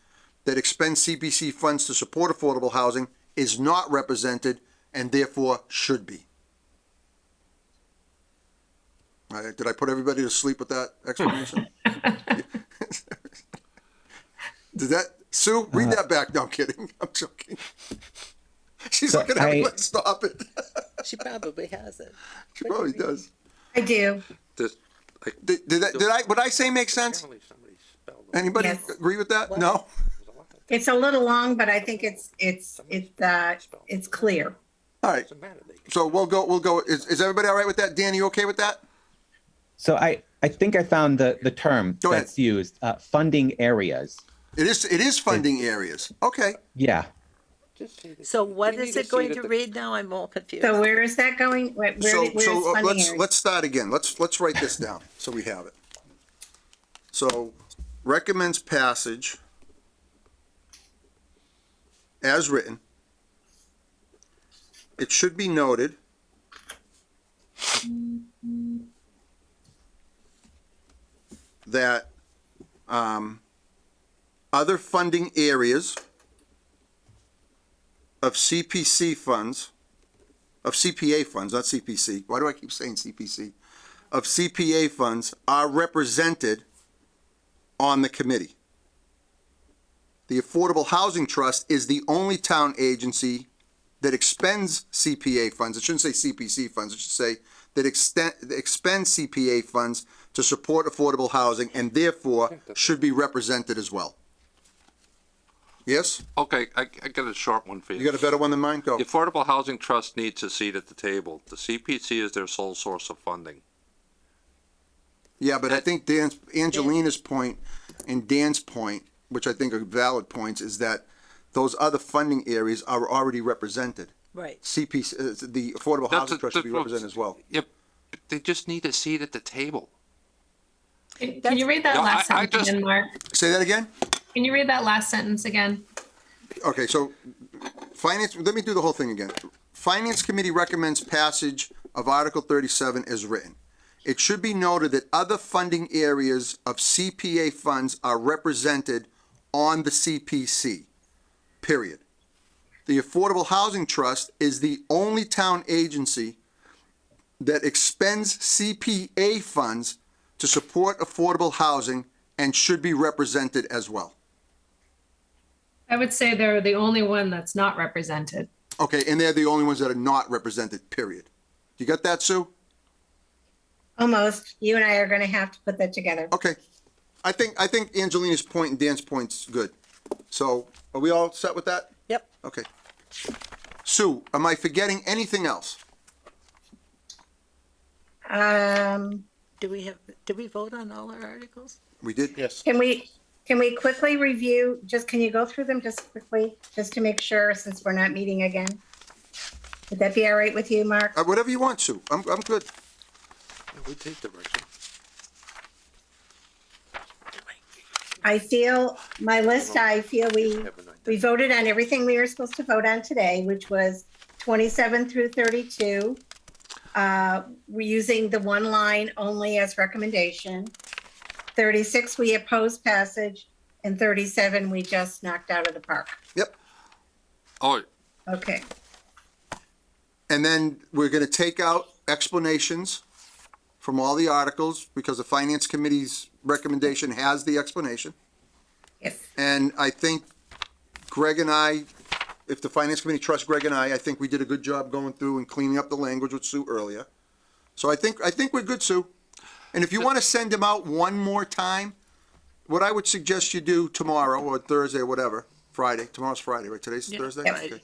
that expends CPC funds to support affordable housing, is not represented and therefore should be. All right, did I put everybody to sleep with that explanation? Did that, Sue, read that back. No, I'm kidding. I'm joking. She's looking at me like, stop it.
She probably has it.
She probably does.
I do.
This, like,
What I say make sense?
apparently somebody spelled it.
Anybody
Yes.
agree with that? No?
It's a little long, but I think it's clear.
All right,
Doesn't matter, they-
so we'll go, is everybody all right with that? Dan, you okay with that?
So I think I found the term
Go ahead.
that's used, funding areas.
It is funding areas. Okay.
Yeah.
Just say that
So what
they need
is
to
it
see
going
that
to
the-
read now? I'm all confused.
So where is that going? Where's funding areas?
Let's start again. Let's write this down so we have it. So recommends passage as written. It should be noted that other funding areas of CPC funds, of CPA funds, not CPC. Why do I keep saying CPC? Of CPA funds are represented on the committee. The Affordable Housing Trust is the only town agency that expends CPA funds. It shouldn't say CPC funds. It should say that expends CPA funds to support affordable housing and therefore should be represented as well. Yes?
Okay, I got a short one for
You got a better one than mine? Go.
The Affordable Housing Trust needs a seat at the table. The CPC is their sole source of funding.
Yeah, but I think Angelina's point and Dan's point, which I think are valid points, is that those other funding areas are already represented.
Right.
CPC, the Affordable Housing Trust should be represented as well.
Yep, but they just need a seat at the table.
Can you read that
No,
last
I
sentence
just-
again, Mark?
Say that again?
Can you read that last sentence again?
Okay, so let me do the whole thing again. Finance Committee recommends passage of Article 37 as written. It should be noted that other funding areas of CPA funds are represented on the CPC, period. The Affordable Housing Trust is the only town agency that expends CPA funds to support affordable housing and should be represented as well.
I would say they're the only one that's not represented.
Okay, and they're the only ones that are not represented, period. You got that, Sue?
Almost. You and I are going to have to put that together.
Okay. I think Angelina's point and Dan's point's good. So, are we all set with that?
Yep.
Okay. Sue, am I forgetting anything else?
did we vote on all our articles?
We did?
Yes.
Can we quickly review, can you go through them just quickly, just to make sure, since we're not meeting again? Would that be all right with you, Mark?
Whatever you want, Sue. I'm good.
We take direction.
I feel, my list, I feel we voted on everything we were supposed to vote on today, which was 27 through 32. We're using the one line only as recommendation. 36, we opposed passage, and 37, we just knocked out of the park.
Yep.
Oh,
Okay.
And then we're gonna take out explanations from all the articles because the finance committee's recommendation has the explanation.
Yes.
And I think Greg and I, if the finance committee trusts Greg and I think we did a good job going through and cleaning up the language with Sue earlier. So I think we're good, Sue. And if you want to send them out one more time, what I would suggest you do tomorrow or Thursday or whatever, Friday, tomorrow's Friday, right? Today's Thursday?
Yep.
Okay.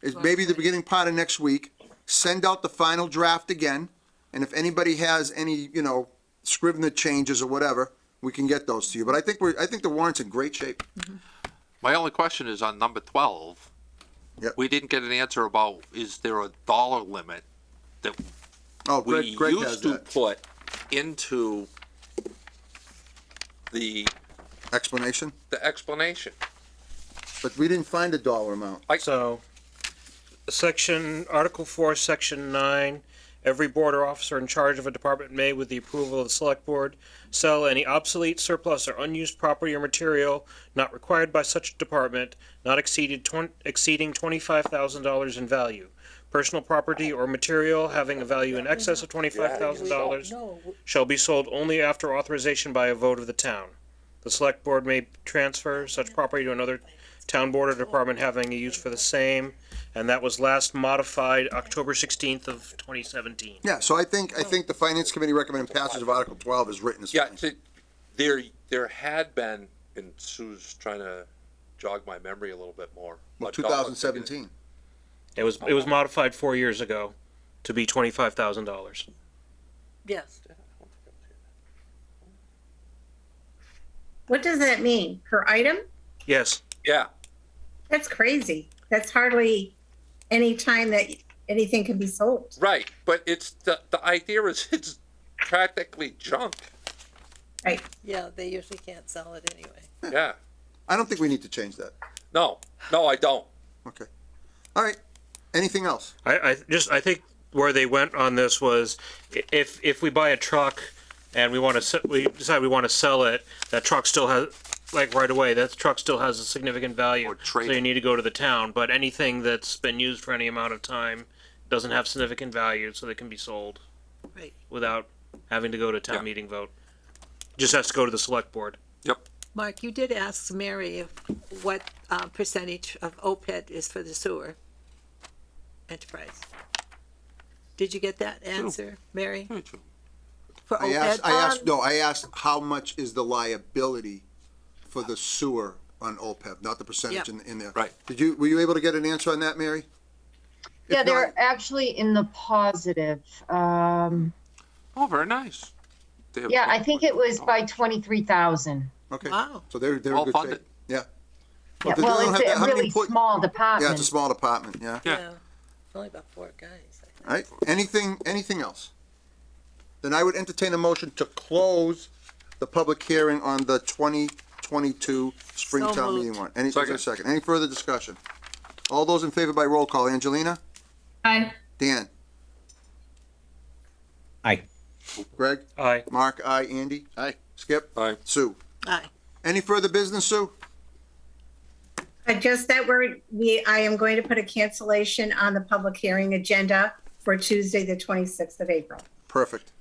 Is maybe the beginning part of next week, send out the final draft again. And if anybody has any, Scrivener changes or whatever, we can get those to you. But I think the warrant's in great shape.
my only question is on number 12.
Yep.
We didn't get an answer about, is there a dollar limit that
Oh,
we
Greg has
used to
that
put into the
explanation,
explanation?
but we didn't find a dollar amount.
So, Article 4, Section 9, every board or officer in charge of a department may, with the approval of the select board, sell any obsolete, surplus, or unused property or material not required by such a department, not exceeding $25,000 in value. Personal property or material having a value in excess of $25,000 shall be sold only after authorization by a vote of the town. The select board may transfer such property to another town board or department having a use for the same, and that was last modified October 16th of 2017.
Yeah, so I think the finance committee recommended passage of Article 12 is written as.
Yeah, there had been, and Sue's trying to jog my memory a little bit more. but
2017.
It was modified 4 years ago to be $25,000.
Yes.
What does that mean? Per item?
Yes.
Yeah,
That's crazy. That's hardly any time that anything can be sold.
right, but it's, the idea is it's practically junk,
Right.
Yeah, they usually can't sell it anyway.
yeah.
I don't think we need to change that.
No, I don't.
Okay. All right. Anything else?
I think where they went on this was if we buy a truck and we decide we want to sell it, that truck still has, like right away, that truck still has a significant value.
Or trade
so
it.
you need to go to the town. But anything that's been used for any amount of time doesn't have significant value, so they can be sold
Right.
without having to go to town
Yeah.
meeting vote. Just has to go to the select board.
Yep.
Mark, you did ask Mary what percentage of OPED is for the sewer enterprise. Did you get that answer, Mary? For
I
OPED?
I asked how much is the liability for the sewer on OPEB, not the percentage
Yep.
in there.
Right.
Were you able to get an answer on that, Mary? If
Yeah,
not-
they're actually in the positive.
Oh, very nice. They have-
Yeah, I think it was by 23,000.
Okay.
Wow.
So they're in
Well
good
funded.
shape. Yeah.
Yeah,
they
well,
don't have
it's
that-
a
how many
really
employ-
small
Yeah,
department.
it's a small department, yeah.
Yeah.
Only about 4 guys. I think.
All right, anything else? Then I would entertain a motion to close the public hearing on the 2022 Springtown
So moved.
meeting warrant. Is there a second? Any further discussion? All those in favor by roll call, Angelina?
Aye.
Dan?
Aye.
Greg?
Aye.
Mark, aye. Andy?
Aye.
Skip?
Aye.
Sue?
Aye.
Any further business, Sue?
Just that I am going to put a cancellation on the public hearing agenda for Tuesday, the 26th of April.
Perfect.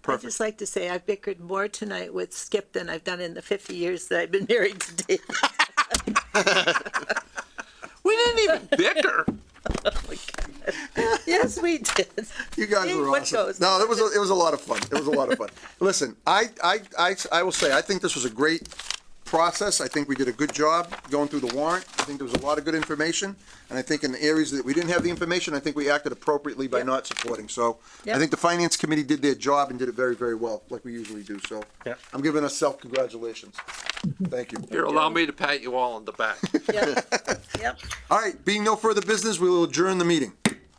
I'd just like to say I've bickered more tonight with Skip than I've done in the 50 years that I've been married to Dave.
We didn't even bicker.
Yes, we did.
You guys
Hey,
were
what
awesome.
goes?
No, it was a lot of fun. It was a lot of fun. Listen, I will say, I think this was a great process. I think we did a good job going through the warrant. I think there was a lot of good information. And I think in the areas that we didn't have the information, I think we acted appropriately by not supporting. So I
Yep.
think the finance committee did their job and did it very, very well, like we usually do. So
Yep.
I'm giving us self-congratulations. Thank you.
Here, allow me to pat you all on the back.
Yep. Yep.
All right, being no further business, we will adjourn the meeting.